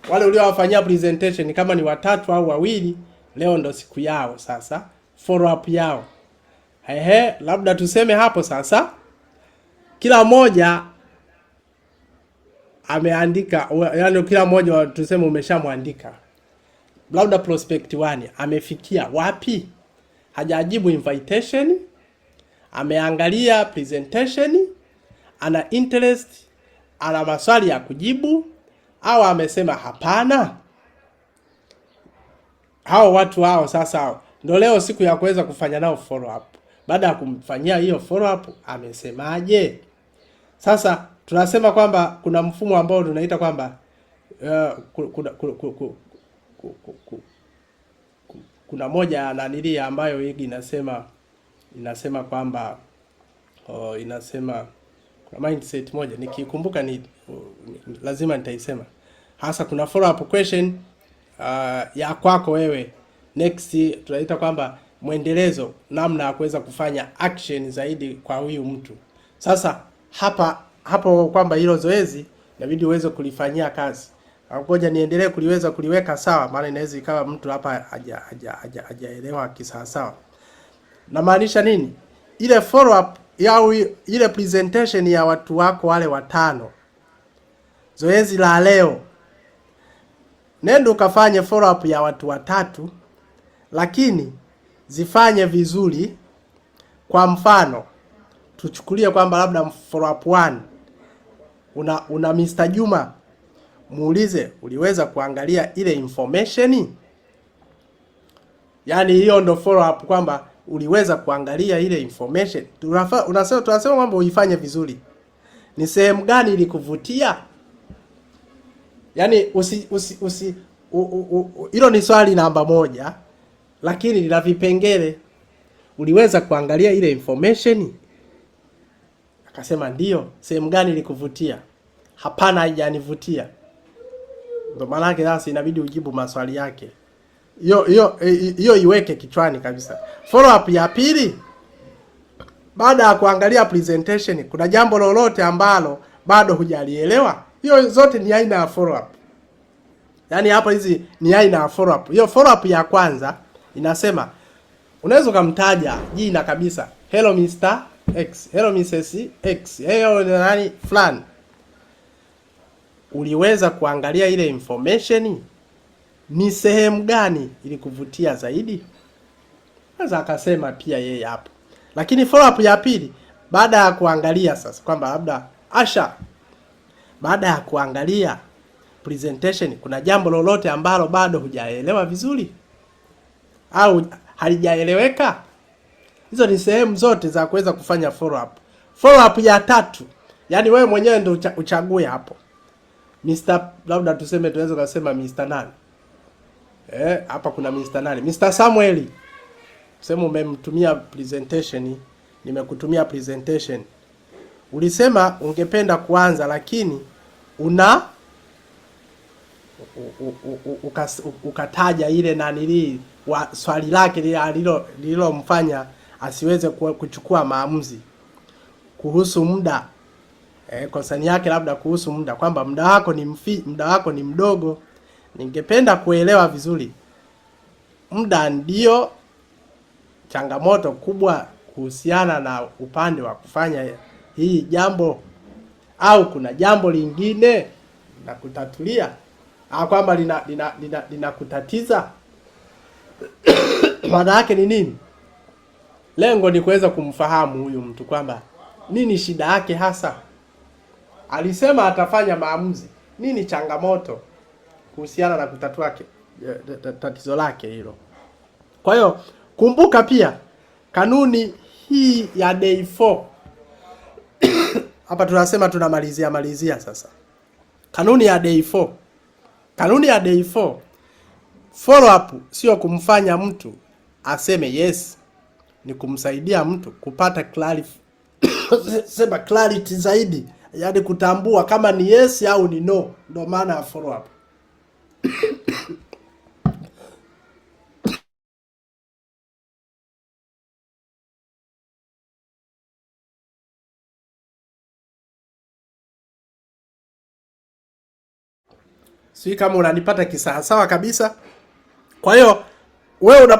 S1: Wale uliowafanyia presentation kama ni 3 au 2, leo ndo siku yao sasa, follow up yao. Labda tuseme hapo sasa kila moja ameandika, yani kila mmoja tuseme umeshamwandika. Labda prospect 1 amefikia wapi? Hajajibu invitation, ameangalia presentation, ana interest, ana maswali ya kujibu, au amesema hapana? Hao watu hao sasa ndio leo siku ya kuweza kufanya nao follow up. Baada ya kumfanyia hiyo follow up, amesemaje? Sasa tunasema kwamba kuna mfumo ambao tunaita kwamba kuna moja nanilia ambayo hiki inasema kwamba inasema kuna mindset moja nikikumbuka lazima nitaisema. Hasa kuna follow up question ya kwako wewe. Next tunaita kwamba mwendelezo, namna ya kuweza kufanya action zaidi kwa huyu mtu. Sasa hapo kwamba hilo zoezi inabidi uweze kulifanyia kazi. Ngoja niendelee kuliweka sawa, maana inaweza ikawa mtu hapa hajaelewa kisawasawa. Na maanisha nini? Ile follow up au ile presentation ya watu wako wale 5. Zoezi la leo, nenda ukafanye follow up ya watu 3, lakini zifanye vizuri Kwa mfano tuchukulie kwamba labda follow up 1 una Mr. Juma, muulize uliweza kuangalia ile information. Yaani hiyo ndo follow up, kwamba uliweza kuangalia ile information. Tunasema kwamba uifanye vizuri. Ni sehemu gani ilikuvutia? Yaani hilo ni swali namba 1, lakini lina vipengele. Uliweza kuangalia ile information? Akasema ndio. Sehemu gani ilikuvutia? Hapana, haijanivutia. Ndio maana yake sasa inabidi ujibu maswali yake. Hiyo iweke kichwani kabisa. Follow up ya pili, baada ya kuangalia presentation, kuna jambo lolote ambalo bado hujalielewa? Hiyo zote ni aina ya follow up. Yaani hapa hizi ni aina ya follow up. Hiyo follow up ya kwanza inasema, unaweza kumtaja jina kabisa. Hello Mr. X, hello Mrs. X, hello nani fulani. Uliweza kuangalia ile information? Ni sehemu gani ilikuvutia zaidi? Sasa akasema pia yeye hapo. Lakini follow up ya pili, baada ya kuangalia sasa kwamba labda Asha, baada ya kuangalia presentation, kuna jambo lolote ambalo bado hujaelewa vizuri au halijaeleweka? Hizo ni sehemu zote za kuweza kufanya follow up. Follow up ya tatu, yani wewe mwenyewe ndio uchague hapo. Mr. labda tuseme, tunaweza kusema Mr. nani? Hapa kuna Mr. nani? Mr. Samuel. Sema umemtumia presentation, nimekutumia presentation. Ulisema ungependa kuanza, lakini ukataja ile nanili swali lake lililomfanya asiweze kuchukua maamuzi kuhusu muda. Konsani yake labda kuhusu muda, kwamba muda wako ni mdogo. Ningependa kuelewa vizuri, muda ndio changamoto kubwa kuhusiana na upande wa kufanya hii jambo, au kuna jambo lingine la kutatulia, au kwamba linakutatiza? Maana yake ni nini? Lengo ni kuweza kumfahamu huyu mtu kwamba nini shida yake hasa. Alisema atafanya maamuzi, nini changamoto kuhusiana na kutatua tatizo lake hilo. Kwa hiyo kumbuka pia kanuni hii ya day 4. Hapa tunasema tunamalizia sasa. Kanuni ya day 4. Kanuni ya day 4. Follow up sio kumfanya mtu aseme yes, ni kumsaidia mtu kupata clarity zaidi, yaani kutambua kama ni yes au ni no. Ndio maana ya follow up. Sio kama unanipata kisawa kabisa. Kwa hiyo wewe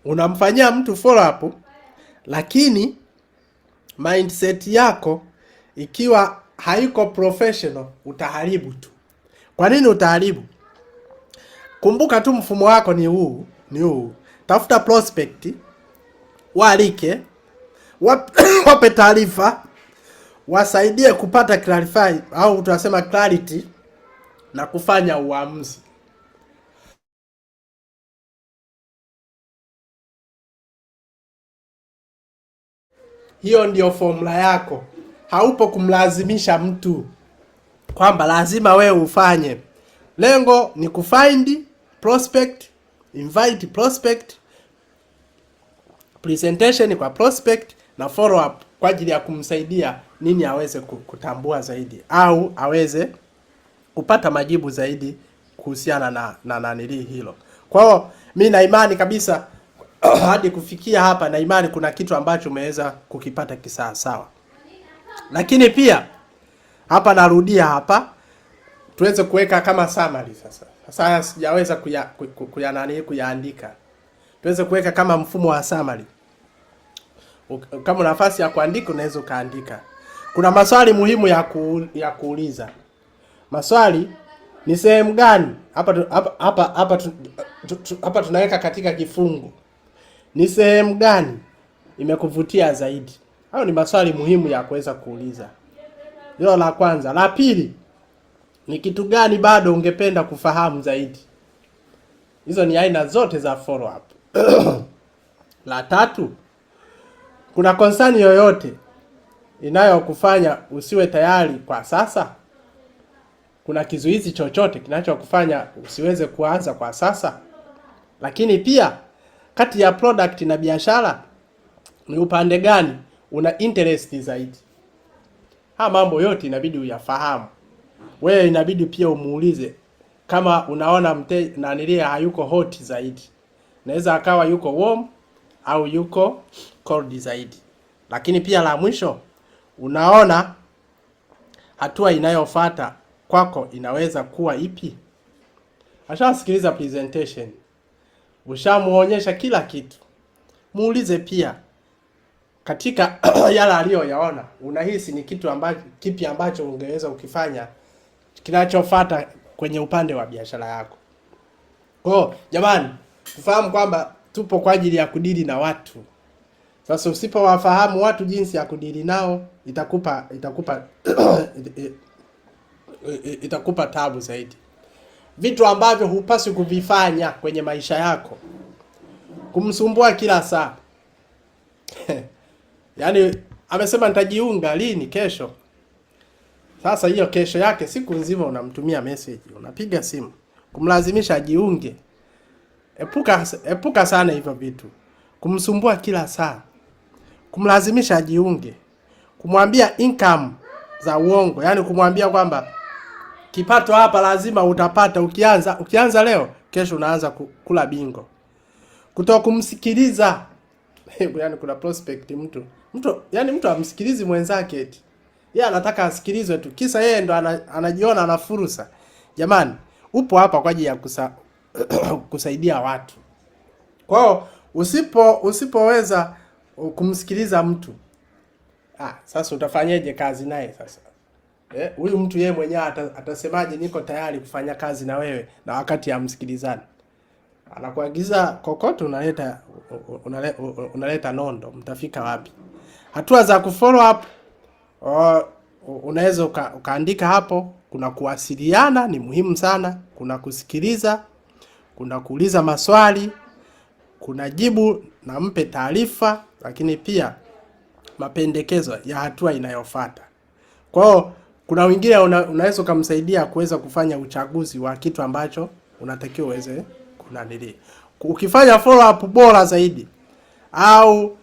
S1: unamfanyia mtu follow up, lakini mindset yako ikiwa haiko professional, utaharibu tu. Kwa nini utaharibu? Kumbuka tu mfumo wako ni huu. Tafuta prospect, walike, wape taarifa, wasaidie kupata clarify au tunasema clarity, na kufanya uamuzi. Hiyo ndio formula yako. Haupo kumlazimisha mtu kwamba lazima wewe ufanye. Lengo ni kufind prospect, invite prospect, presentation kwa prospect, na follow up kwa ajili ya kumsaidia nini aweze kutambua zaidi au aweze kupata majibu zaidi kuhusiana na hilo. Kwa hiyo mimi na imani kabisa hadi kufikia hapa, na imani kuna kitu ambacho umeweza kukipata kisawa. Lakini pia hapa narudia hapa tuweze kuweka kama summary sasa. Sasa sijaweza kuyaandika. tuweze kuweka kama mfumo wa summary. Kama una nafasi ya kuandika unaweza kaandika. Kuna maswali muhimu ya kuuliza. Maswali ni sehemu gani? Hapa tunaweka katika kifungu. Ni sehemu gani imekuvutia zaidi? Hayo ni maswali muhimu ya kuweza kuuliza. Hilo la kwanza. La pili, ni kitu gani bado ungependa kufahamu zaidi? Hizo ni aina zote za follow up. La tatu, kuna concern yoyote inayokufanya usiwe tayari kwa sasa? Kuna kizuizi chochote kinachokufanya usiweze kuanza kwa sasa? Lakini pia kati ya product na biashara, ni upande gani una interest zaidi? Haya mambo yote inabidi uyafahamu. Wewe inabidi pia umuulize kama unaona mteja hayuko hot zaidi. Naweza akawa yuko warm au yuko cold zaidi. Lakini pia la mwisho, unaona hatua inayofuata kwako inaweza kuwa ipi? Ashasikiliza presentation, ushamuonyesha kila kitu. Muulize pia katika yale aliyoyaona, unahisi ni kipi ambacho ungeweza ukifanya kinachofuata kwenye upande wa biashara yako. Jamani, tufahamu kwamba tupo kwa ajili ya kudili na watu. Sasa usipowafahamu watu jinsi ya kudili nao, itakupa tabu zaidi. Vitu ambavyo hupaswi kuvifanya kwenye maisha yako: kumsumbua kila saa. Yaani amesema nitajiunga lini? Kesho. Sasa hiyo kesho yake siku nzima unamtumia message, unapiga simu kumlazimisha ajiunge. Epuka sana hivyo vitu. Kumsumbua kila saa, kumlazimisha ajiunge, kumwambia income za uongo, yani kumwambia kwamba kipato hapa lazima utapata ukianza leo, kesho unaanza kula bingo. Kutokumsikiliza. Yani kuna prospect mtu amsikilizi mwenzake eti. Yeye anataka asikilizwe tu. Kisa yeye ndo anajiona ana fursa. Jamani, upo hapa kwa ajili ya kusaidia watu. Kwa hiyo usipoweza kumsikiliza mtu, sasa utafanyaje kazi naye sasa? Huyu mtu yeye mwenyewe atasemaje niko tayari kufanya kazi na wewe na wakati ya msikilizani? Anakuagiza kokoto, unaleta nondo, mtafika wapi? Hatua za kufollow up, unaweza ukaandika hapo. Kuna kuwasiliana, ni muhimu sana. Kuna kusikiliza, kuna kuuliza maswali, kuna jibu na mpe taarifa, lakini pia mapendekezo ya hatua inayofuata. Kwa hiyo kuna wengine unaweza kumsaidia kuweza kufanya uchaguzi wa kitu ambacho unatakiwa uweze kunadili. Ukifanya follow up bora zaidi, au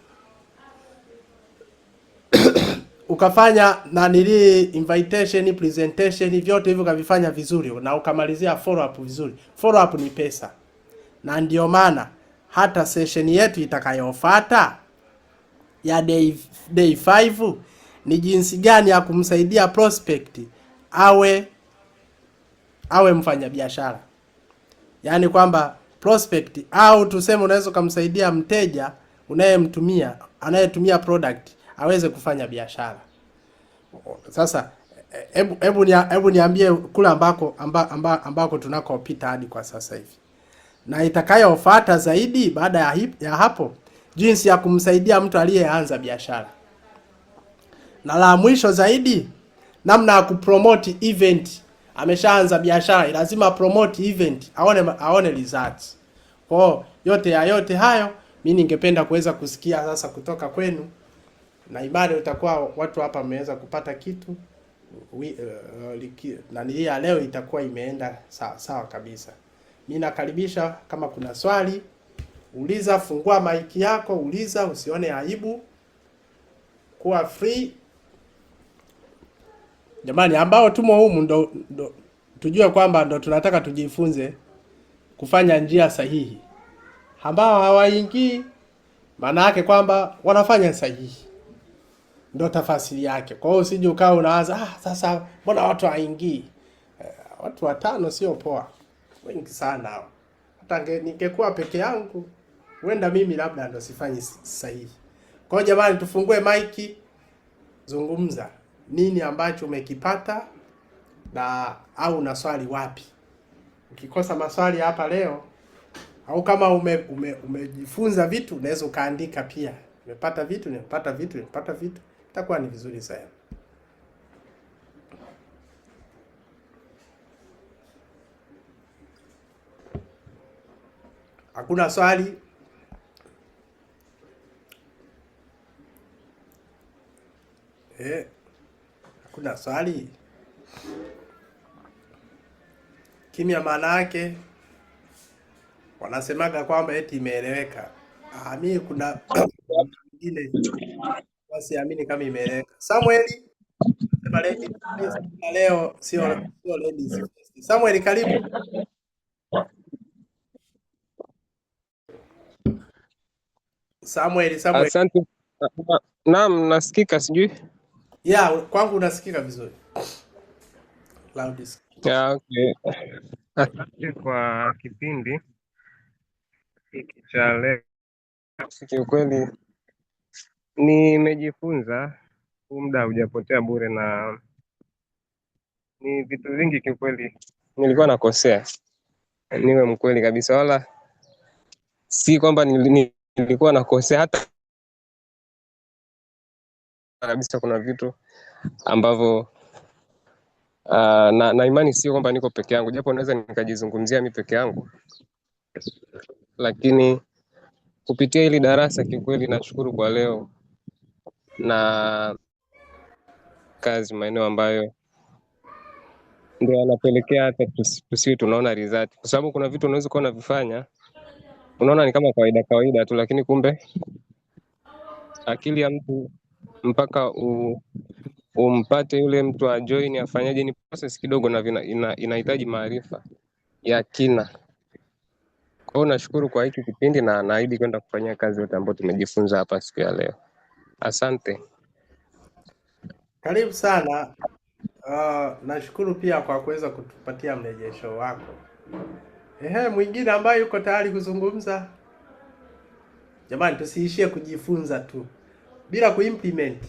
S1: ukafanya invitation, presentation, vyote hivyo kavifanya vizuri na ukamalizia follow up vizuri. Follow up ni pesa. Na ndio maana hata session yetu itakayofuata ya day 5 ni jinsi gani ya kumsaidia prospect awe mfanyabiashara. Yaani kwamba prospect, au tuseme unaweza kumsaidia mteja anayetumia product aweze kufanya biashara. Sasa hebu niambie kule ambako tunakopita hadi kwa sasa hivi. Na itakayofuata zaidi baada ya hapo, jinsi ya kumsaidia mtu aliyeanza biashara. Na la mwisho zaidi, namna ya kupromote event. Ameshaanza biashara, lazima promote event, aone results. Kwa yote hayo mimi ningependa kuweza kusikia sasa kutoka kwenu, na imani utakuwa watu hapa wameweza kupata kitu. Na nilia leo itakuwa imeenda sawa kabisa. Mimi nakaribisha, kama kuna swali uliza, fungua mic yako, uliza, usione aibu, kuwa free. Jamani, ambao tumo humu ndo tujue kwamba ndo tunataka tujifunze kufanya njia sahihi. Ambao hawaingii, maana yake kwamba wanafanya sahihi, ndo tafasiri yake. Kwa hiyo usije ukawa unaanza sasa mbona watu haingii. Watu 5 sio poa, wengi sana hao. Hata ningekuwa peke yangu Huenda mimi labda ndo sifanyi sahihi. Kwa hiyo jamani, tufungue maiki, zungumza nini ambacho umekipata na au na swali wapi. Ukikosa maswali hapa leo au kama umejifunza vitu unaweza ukaandika pia. Nimepata vitu. Itakuwa ni vizuri sana. Hakuna swali? Hakuna swali? Kimya maana yake wanasemaga kwamba eti imeeleweka. Mimi kuna mwingine wasiamini kama imeeleweka. Samuel sema leo sio ladies first. Samuel, karibu. Samuel.
S2: Asante. Naam, nasikika sijui.
S1: Kwangu unasikika vizuri. Loud.
S2: Okay. Asante kwa kipindi hiki cha leo. Kiukweli nimejifunza, muda haujapotea bure, na ni vitu vingi kiukweli nilikuwa nakosea, niwe mkweli kabisa, wala si kwamba nilikuwa nakosea hata kabisa. Kuna vitu ambavyo na imani sio kwamba niko peke yangu, japo naweza nikajizungumzia mimi peke yangu, lakini kupitia hili darasa kiukweli nashukuru kwa leo, na kazi maeneo ambayo ndio yanapelekea hata tusiwe tunaona result, kwa sababu kuna vitu unaweza kuwa unavifanya unaona ni kama kawaida tu, lakini kumbe akili ya mtu mpaka umpate yule mtu ajoin afanyaje, ni process kidogo na inahitaji maarifa ya kina. Kwa hiyo nashukuru kwa hiki kipindi na naahidi kwenda kufanyia kazi yote ambayo tumejifunza hapa siku ya leo. Asante.
S1: Karibu sana. Nashukuru pia kwa kuweza kutupatia mrejesho wako. Mwingine ambaye yuko tayari kuzungumza? Jamani, tusiishie kujifunza tu bila kuimplement.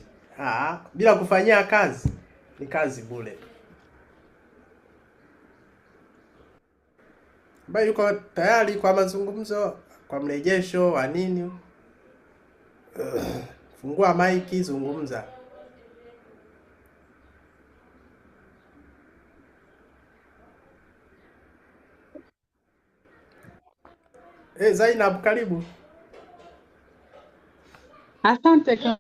S1: Bila kufanyia kazi ni kazi bure. Ambaye yuko tayari kwa mazungumzo, kwa mrejesho wa nini? Fungua maiki, zungumza. Zainab, karibu.
S3: Asante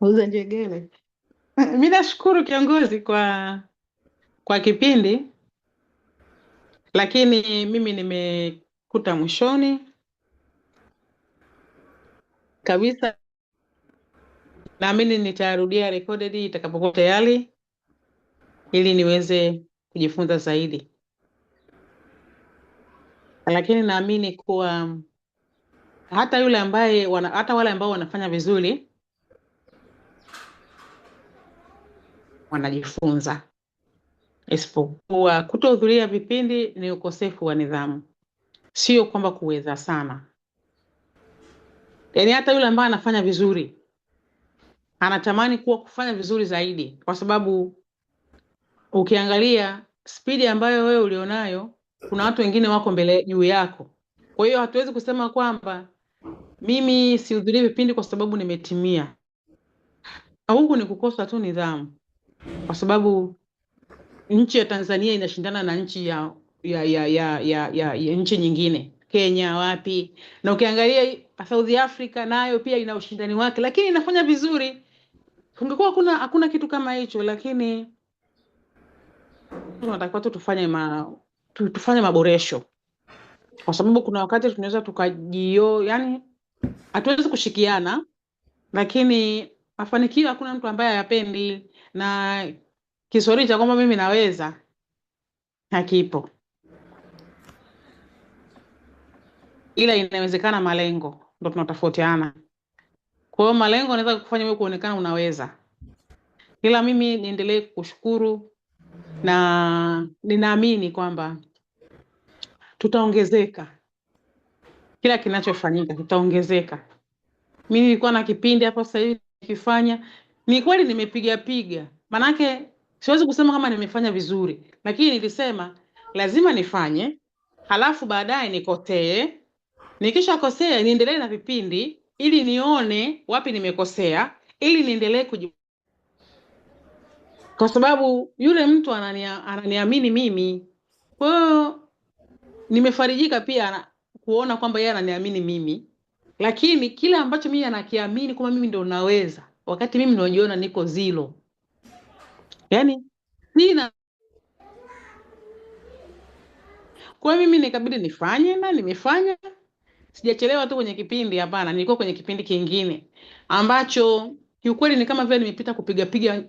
S3: Uza Njegele. Mimi nashukuru kiongozi kwa kipindi, lakini mimi nimekuta mwishoni kabisa. Naamini nitarudia recorded itakapokuwa tayari ili niweze kujifunza zaidi, lakini naamini kuwa hata yule ambaye hata wale ambao wanafanya vizuri wanajifunza, isipokuwa kutohudhuria vipindi ni ukosefu wa nidhamu, sio kwamba kuweza sana. Yaani hata yule ambaye anafanya vizuri anatamani kufanya vizuri zaidi, kwa sababu ukiangalia spidi ambayo wewe ulionayo kuna watu wengine wako mbele juu yako. Kwa hiyo hatuwezi kusema kwamba mimi sihudhurii vipindi kwa sababu nimetimia. Huku ni kukosa tu nidhamu, kwa sababu nchi ya Tanzania inashindana na nchi ya nchi nyingine, Kenya wapi, na ukiangalia South Africa nayo pia ina ushindani wake, lakini inafanya vizuri. Kungekuwa hakuna kitu kama hicho, lakini tunatakiwa tu tufanye maboresho, kwa sababu kuna wakati tunaweza yani hatuwezi kushikiana, lakini mafanikio hakuna mtu ambaye hayapendi, na Kiswahili cha kwamba mimi naweza hakipo, ila inawezekana malengo ndio tunatofautiana. Kwa hiyo malengo yanaweza kufanya wewe kuonekana unaweza, ila mimi niendelee kushukuru na ninaamini kwamba tutaongezeka, kila kinachofanyika kitaongezeka. Mimi nilikuwa na kipindi hapo sasa hivi nikifanya, ni kweli nimepiga, manake siwezi kusema kama nimefanya vizuri, lakini nilisema lazima nifanye, halafu baadaye nikosee, nikishakosea niendelee na vipindi ili nione wapi nimekosea, ili niendelee kwa sababu yule mtu ananiamini mimi. Kwa hiyo nimefarijika pia kuona kwamba yeye ananiamini mimi, lakini kile ambacho mimi anakiamini kwamba mimi ndio naweza, wakati mimi najiona niko zero. Yaani sina. Kwa mimi nikabidi nifanye, na nimefanya. Sijachelewa tu kwenye kipindi, hapana, nilikuwa kwenye kipindi kingine ambacho kiukweli ni kama vile nimepita kupiga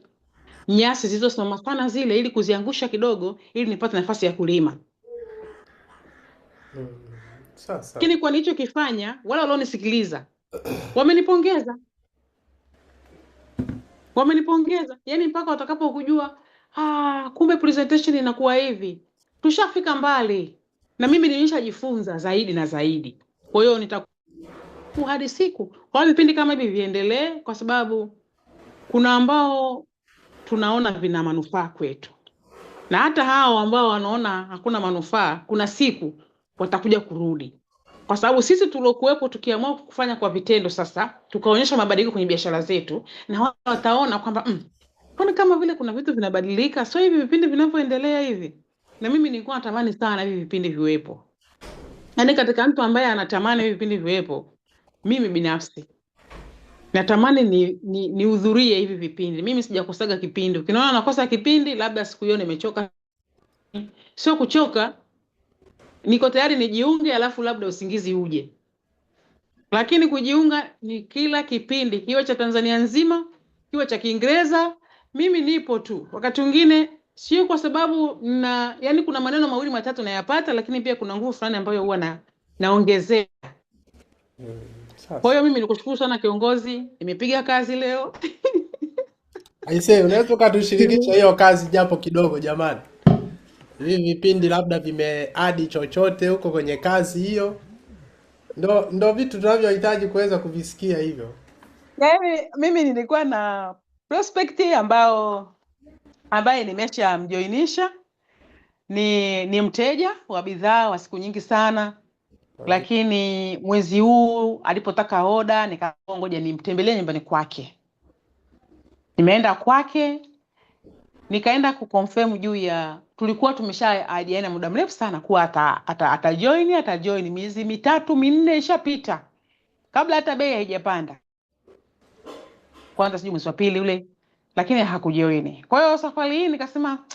S3: nyasi zilizosimama sana zile, ili kuziangusha kidogo ili nipate nafasi ya kulima.
S1: Sasa
S3: Lakini kwa nilichokifanya, wala walionisikiliza wamenipongeza. Yaani mpaka watakapokujua, kumbe presentation inakuwa hivi. Tushafika mbali. Na mimi nilishajifunza zaidi na zaidi. Kwa hiyo nitakuwa hadi siku kwa vipindi kama hivi viendelee, kwa sababu kuna ambao tunaona vina manufaa kwetu. Na hata hao ambao wanaona hakuna manufaa, kuna siku watakuja kurudi. Kwa sababu sisi tulokuwepo tukiamua kufanya kwa vitendo sasa, tukaonyesha mabadiliko kwenye biashara zetu, na wao wataona kwamba kwani kama vile kuna vitu vinabadilika, sio hivi vipindi vinavyoendelea hivi. Na mimi nilikuwa natamani sana hivi vipindi viwepo. Yaani katika mtu ambaye anatamani hivi vipindi viwepo, mimi binafsi natamani nihudhurie hivi vipindi. Mimi sijakosaga kipindi. Ukiniona nakosa kipindi, labda siku hiyo nimechoka. Sio kuchoka, niko tayari nijiunge, alafu labda usingizi uje. Lakini kujiunga ni kila kipindi, kiwe cha Tanzania nzima, kiwe cha Kiingereza, mimi nipo tu. Wakati mwingine sio kwa sababu yani kuna maneno mawili matatu nayapata, lakini pia kuna nguvu fulani ambayo huwa naongezea. Kwa hiyo mimi nikushukuru sana kiongozi, nimepiga kazi leo.
S1: aisee, unaweza ukatushirikisha hiyo kazi japo kidogo jamani? Hivi vipindi labda vimeadi chochote huko kwenye kazi hiyo? Ndo vitu tunavyohitaji kuweza kuvisikia hivyo.
S3: Yaani mimi nilikuwa na prospect ambaye nimeshamjoinisha, ni mteja wa bidhaa wa siku nyingi sana. Lakini mwezi huu alipotaka oda, nikaona ngoja nimtembelee nyumbani kwake. Nimeenda kwake, nikaenda kuconfirm juu ya, tulikuwa tumeshaahidiana muda mrefu sana kuwa atajoin miezi 3-4 ishapita, kabla hata bei haijapanda. Kwanza sijui mwezi wa pili ule, lakini hakujoin. Kwa hiyo safari hii nikasema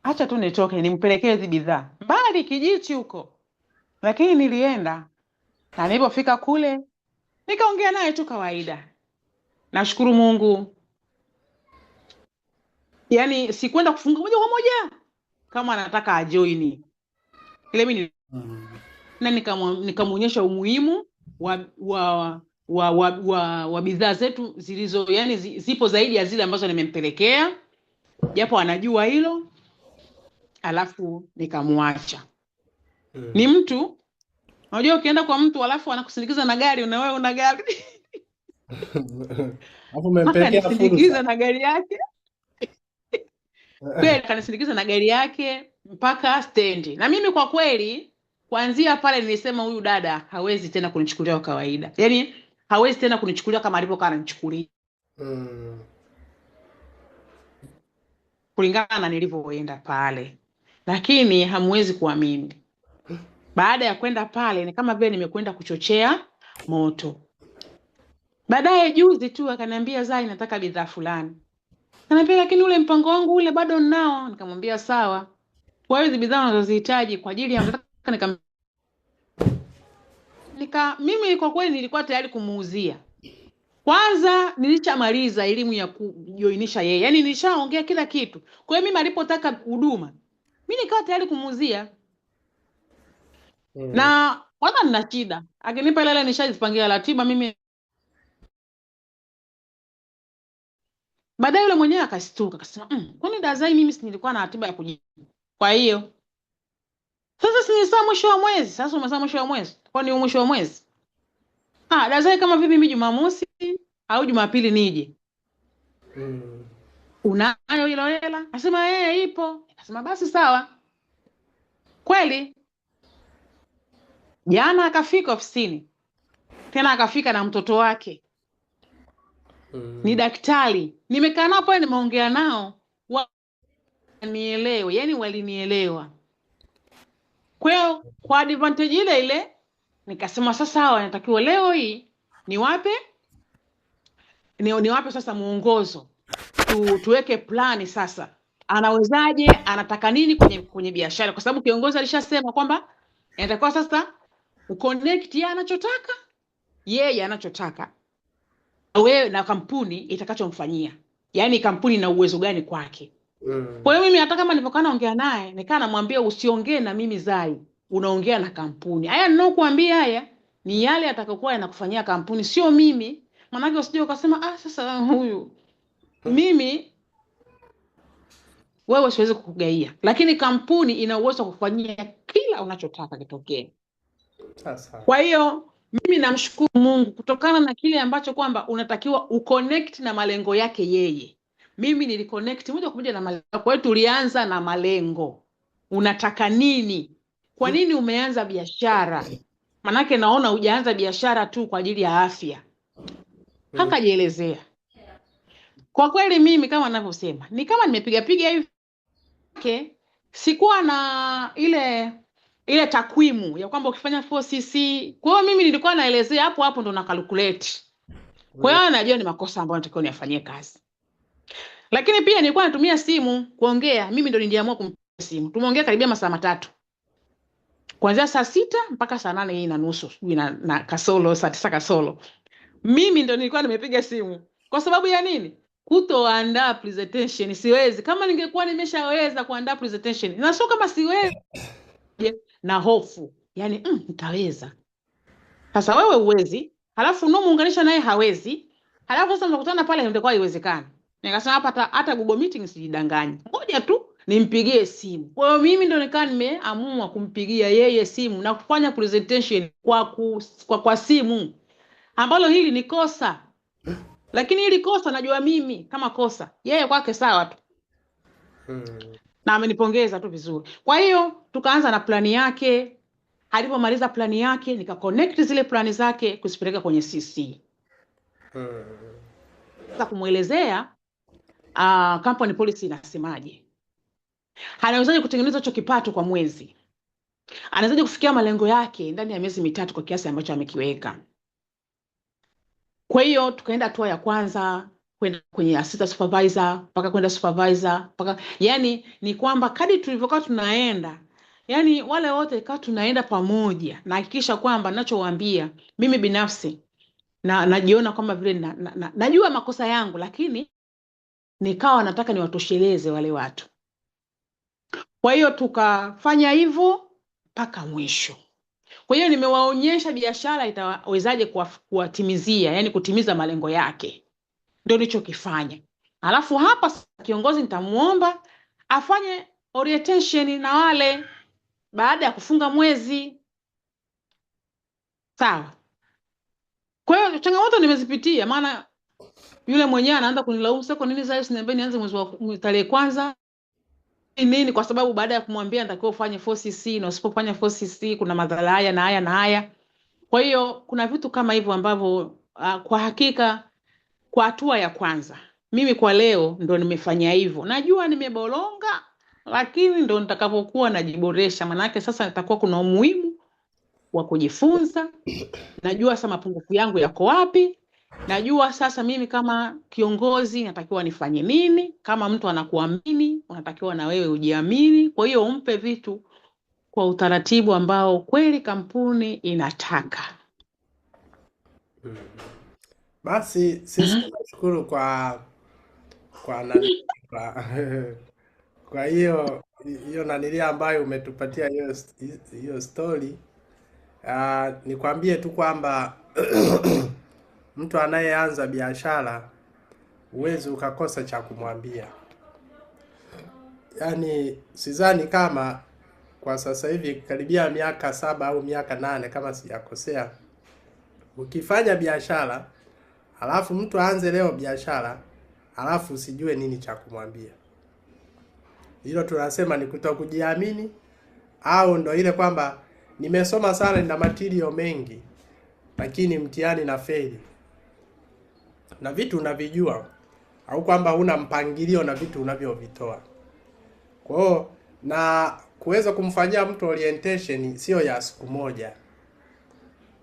S3: acha tu nitoke nimpelekee hizo bidhaa mbali Kijichi huko. Lakini nilienda, na nilipofika kule nikaongea naye tu kawaida. Nashukuru Mungu. Yaani sikwenda kufunga moja kwa moja kama anataka ajoin. Ile mimi na nikamuonyesha umuhimu wa bidhaa zetu zilizo, yani zipo zaidi ya zile ambazo nimempelekea, japo anajua hilo. Alafu nikamwacha. Ni mtu, unajua ukienda kwa mtu alafu anakusindikiza na gari, na wewe una gari.
S1: Hapo umempelekea
S3: fursa na gari yake. Kweli kanisindikiza na gari yake mpaka stendi. Na mimi kwa kweli kuanzia pale nilisema huyu dada hawezi tena kunichukulia kwa kawaida. Yaani hawezi tena kunichukulia kama alivyokuwa ananichukulia. Kulingana na nilivyoenda pale. Lakini hamwezi kuamini. Baada ya kwenda pale ni kama vile nimekwenda kuchochea moto. Baadaye juzi tu akaniambia, Zai, nataka bidhaa fulani. Akaniambia, lakini ule mpango wangu ule bado ninao. Nikamwambia sawa. Kwa hiyo bidhaa unazozihitaji kwa ajili ya mimi kwa kweli nilikuwa tayari kumuuzia. Kwanza nilishamaliza elimu ya kujoinisha yeye. Yaani nilishaongea kila kitu. Kwa hiyo mimi alipotaka huduma, mimi nikawa tayari kumuuzia. Na kwanza nina shida. Akinipa ile nishajipangia ratiba mimi. Baadaye yule mwenyewe akastuka akasema, kwani Dazai mimi si nilikuwa na ratiba ya kujibu. Kwa hiyo Sasa si ni saa mwisho wa mwezi. Sasa umesaa mwisho wa mwezi. Kwani ni mwisho wa mwezi? Dazai kama vipi mimi Jumamosi au Jumapili nije? Unayo hilo hela? Nasema ipo. Nasema basi sawa. Kweli jana akafika ofisini, tena akafika na mtoto wake. Ni daktari. Nimekaa nao pale, nimeongea nao, wanielewe, yani walinielewa. Kwa hiyo kwa advantage ile ile nikasema sasa hawa natakiwa leo hii niwape sasa muongozo, tuweke plani sasa, anawezaje, anataka nini kwenye biashara, kwa sababu kiongozi alishasema kwamba inatakiwa sasa uconnect yeye anachotaka wewe na kampuni itakachomfanyia, yani kampuni na uwezo gani kwake. Kwa hiyo mimi hata kama nilipokaa naongea naye, nikaa namwambia usiongee na mimi Zai, unaongea na kampuni. Haya ninaokuambia haya ni yale atakayokuwa yanakufanyia kampuni, sio mimi. Maana usije ukasema sasa huyu mimi wewe siwezi kukugaia, lakini kampuni ina uwezo wa kufanyia kila unachotaka kitokee. Kwa hiyo mimi namshukuru Mungu kutokana na kile ambacho kwamba unatakiwa uconnect na malengo yake yeye. Mimi niliconnect moja kwa moja na malengo. Kwa hiyo tulianza na malengo. Unataka nini? Kwa nini umeanza biashara? Manake naona hujaanza biashara tu kwa ajili ya afya. Hakajielezea. Kwa kweli mimi kama ninavyosema, ni kama nimepiga hivi. Sikuwa na ile takwimu ya kwamba ukifanya 4cc. Kwa hiyo mimi nilikuwa naelezea hapo ndo na calculate. Kwa hiyo najua ni makosa ambayo natakiwa niyafanyie kazi. Lakini pia nilikuwa natumia simu kuongea. Mimi ndo niliamua kumpigia simu. Tumeongea karibia masaa 3. Kuanzia saa 6 mpaka saa 8:30 na kasoro, saa 9 kasoro. Mimi ndo nilikuwa nimepiga simu. Kwa sababu ya nini? Kutoandaa presentation. Siwezi. Kama ningekuwa nimeshaweza kuandaa presentation, na sio kama siwezi na hofu. Yani nitaweza. Sasa wewe uwezi, halafu unamuunganisha naye hawezi. Halafu sasa mnakutana pale ndio kwa haiwezekani. Nikasema hata Google Meeting sijidanganye. Ngoja tu nimpigie simu. Kwa hiyo mimi ndo nikaa nimeamua kumpigia yeye simu na kufanya presentation kwa simu. Ambalo hili ni kosa. Lakini hili kosa najua mimi kama kosa. Yeye kwake sawa tu. Na amenipongeza tu vizuri. Kwa hiyo tukaanza na plani yake. Alipomaliza plani yake nika connect zile plani zake kuzipeleka kwenye CC. Sasa kumuelezea company policy inasemaje. Anawezaje kutengeneza hicho kipato kwa mwezi? Anawezaje kufikia malengo yake ndani ya miezi 3 kwa kiasi ambacho amekiweka? Kwa hiyo tukaenda hatua ya kwanza kwenda kwenye assistant supervisor, mpaka kwenda supervisor, mpaka yani ni kwamba kadri tulivyokuwa tunaenda, yani wale wote kaa tunaenda pamoja, na hakikisha kwamba ninachowaambia mimi binafsi najiona kwamba vile najua makosa yangu, lakini nikawa nataka niwatosheleze wale watu. Kwa hiyo tukafanya hivyo mpaka mwisho. Kwa hiyo nimewaonyesha biashara itawezaje kuwatimizia, yani kutimiza malengo yake. Ndio nilichokifanya. Alafu hapa kiongozi nitamuomba afanye orientation na wale baada ya kufunga mwezi. Sawa. Kwa hiyo changamoto nimezipitia, maana yule mwenyewe anaanza kunilaumu sasa, kwa nini sasa usiniambie nianze mwezi wa tarehe kwanza? Nini? Kwa sababu baada ya kumwambia natakiwa ufanye 4cc na usipofanya 4cc kuna madhara haya na haya na haya. Kwa hiyo kuna vitu kama hivyo ambavyo kwa hakika kwa hatua ya kwanza mimi kwa leo ndo nimefanya hivyo. Najua nimebolonga, lakini ndo nitakapokuwa najiboresha. Manake sasa nitakuwa kuna umuhimu wa kujifunza. Najua sasa mapungufu yangu yako wapi. Najua sasa mimi kama kiongozi natakiwa nifanye nini. Kama mtu anakuamini, unatakiwa na wewe ujiamini. Kwa hiyo umpe vitu kwa utaratibu ambao kweli kampuni inataka.
S1: Basi sisi tunashukuru kwa hiyo nanilia ambayo umetupatia hiyo story. Nikwambie tu kwamba mtu anayeanza biashara uwezi ukakosa cha kumwambia. Yaani sidhani kama kwa sasa hivi karibia miaka 7 au miaka 8 kama sijakosea. Ukifanya biashara alafu mtu aanze leo biashara alafu usijue nini cha kumwambia, hilo tunasema ni kutokujiamini, au ndo ile kwamba nimesoma sana, nina material mengi lakini mtihani na feli, na vitu unavijua, au kwamba huna mpangilio na vitu unavyovitoa. Kwa hiyo na kuweza kumfanyia mtu orientation sio ya siku moja.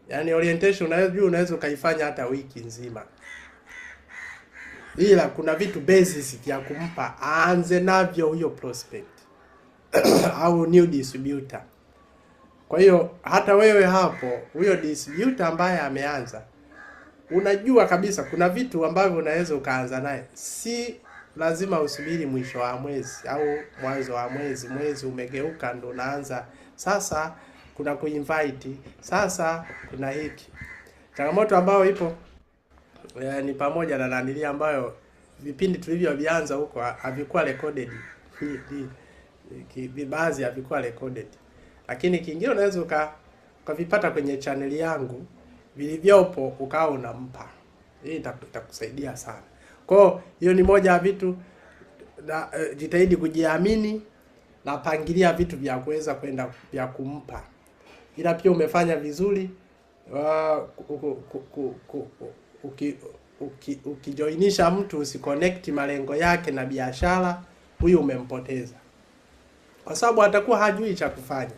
S1: Yaani orientation unaweza ukaifanya hata wiki nzima, ila kuna vitu basis vya kumpa aanze navyo huyo prospect au new distributor. Kwa hiyo hata wewe hapo, huyo distributor ambaye ameanza, unajua kabisa kuna vitu ambavyo unaweza ukaanza naye, si lazima usubiri mwisho wa mwezi au mwanzo wa mwezi, mwezi umegeuka ndo unaanza sasa kuna kuinvite, sasa kuna hiki. Changamoto ambayo ipo ni pamoja na nanilia ambayo vipindi tulivyovianza huko havikuwa recorded. Baadhi havikuwa recorded. Lakini kingine unaweza ukavipata kwenye channel yangu vilivyopo ukawa unampa. Hii itakusaidia sana. Kwa hiyo ni moja ya vitu na jitahidi kujiamini na pangilia vitu vya kuweza kwenda vya kumpa. Ila pia umefanya vizuri ukijoinisha mtu usiconnect malengo yake na biashara, huyu umempoteza, kwa sababu atakuwa hajui cha kufanya.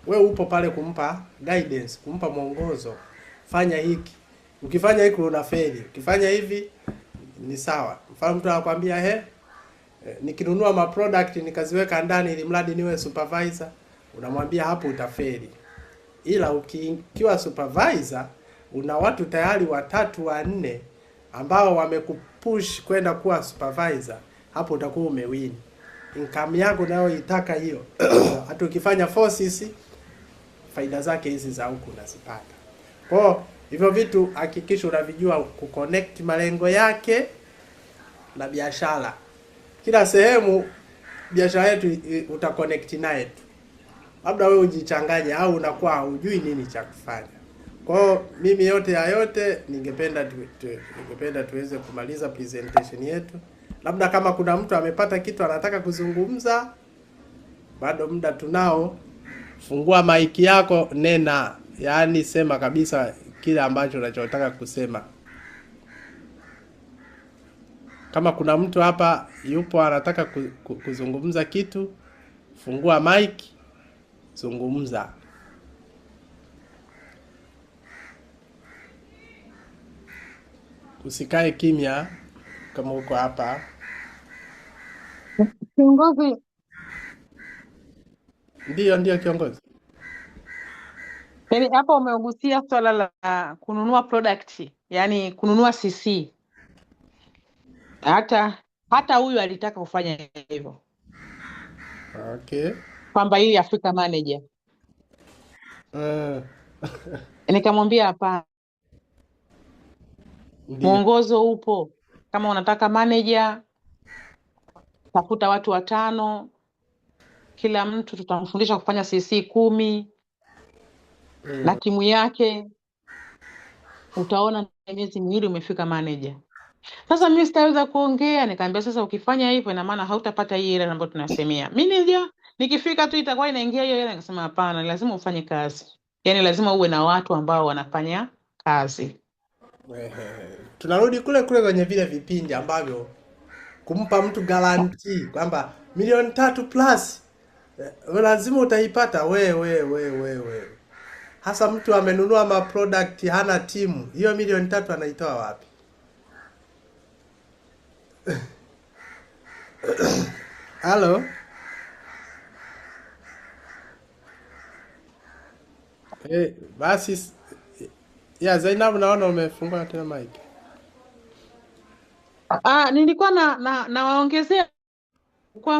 S1: Wewe upo pale kumpa guidance, kumpa mwongozo, fanya hiki, ukifanya hiki unafeli, ukifanya hivi ni sawa. Mfano mtu anakuambia nikinunua ma product nikaziweka ndani ili mradi niwe supervisor, unamwambia hapo utafeli. Ila ukiwa supervisor una watu tayari 3 4 ambao wamekupush kwenda kuwa supervisor, hapo utakuwa umewin. Income yako nayo itaka hiyo. Hata ukifanya forces faida zake hizi za huku unazipata. Kwa hivyo vitu hakikisha unavijua kuconnect malengo yake na biashara. Kila sehemu biashara yetu utaconnect naye tu. Labda wewe ujichanganye au unakuwa hujui nini cha kufanya. Kwa hiyo mimi yote ningependa tuweze kumaliza presentation yetu. Labda kama kuna mtu amepata kitu anataka kuzungumza, bado muda tunao. Fungua mic yako, nena, yaani sema kabisa kile ambacho unachotaka kusema. Kama kuna mtu hapa yupo anataka kuzungumza kitu, fungua mic, zungumza. Usikae kimya kama uko hapa.
S3: Kiongozi,
S1: Ndio kiongozi.
S3: yaani hapa umegusia swala la kununua product, yaani kununua CC. Hata huyu alitaka kufanya hivyo.
S1: Okay.
S3: Kwamba hii Africa manager. Nikamwambia hapana. Mwongozo upo. Kama unataka manager, tafuta watu 5. Kila mtu tutamfundisha kufanya CC 10 na timu yake. Utaona miezi miwili umefika manager. Sasa mimi sitaweza kuongea, nikamwambia sasa ukifanya hivyo ina maana hautapata hii hela ambayo tunasemea. Mimi nikifika tu itakuwa inaingia hiyo hela. Nikasema hapana, lazima ufanye kazi. Yaani lazima uwe na watu ambao wanafanya kazi.
S1: Tunarudi kule kwenye vile vipindi ambavyo kumpa mtu guarantee kwamba 3 plus lazima utaipata wewe. Hasa mtu amenunua ma product hana timu. Hiyo 3 anaitoa wapi? Halo? Basi Zainabu, naona umefungua tena mic.
S3: Nilikuwa nawaongezea kwamba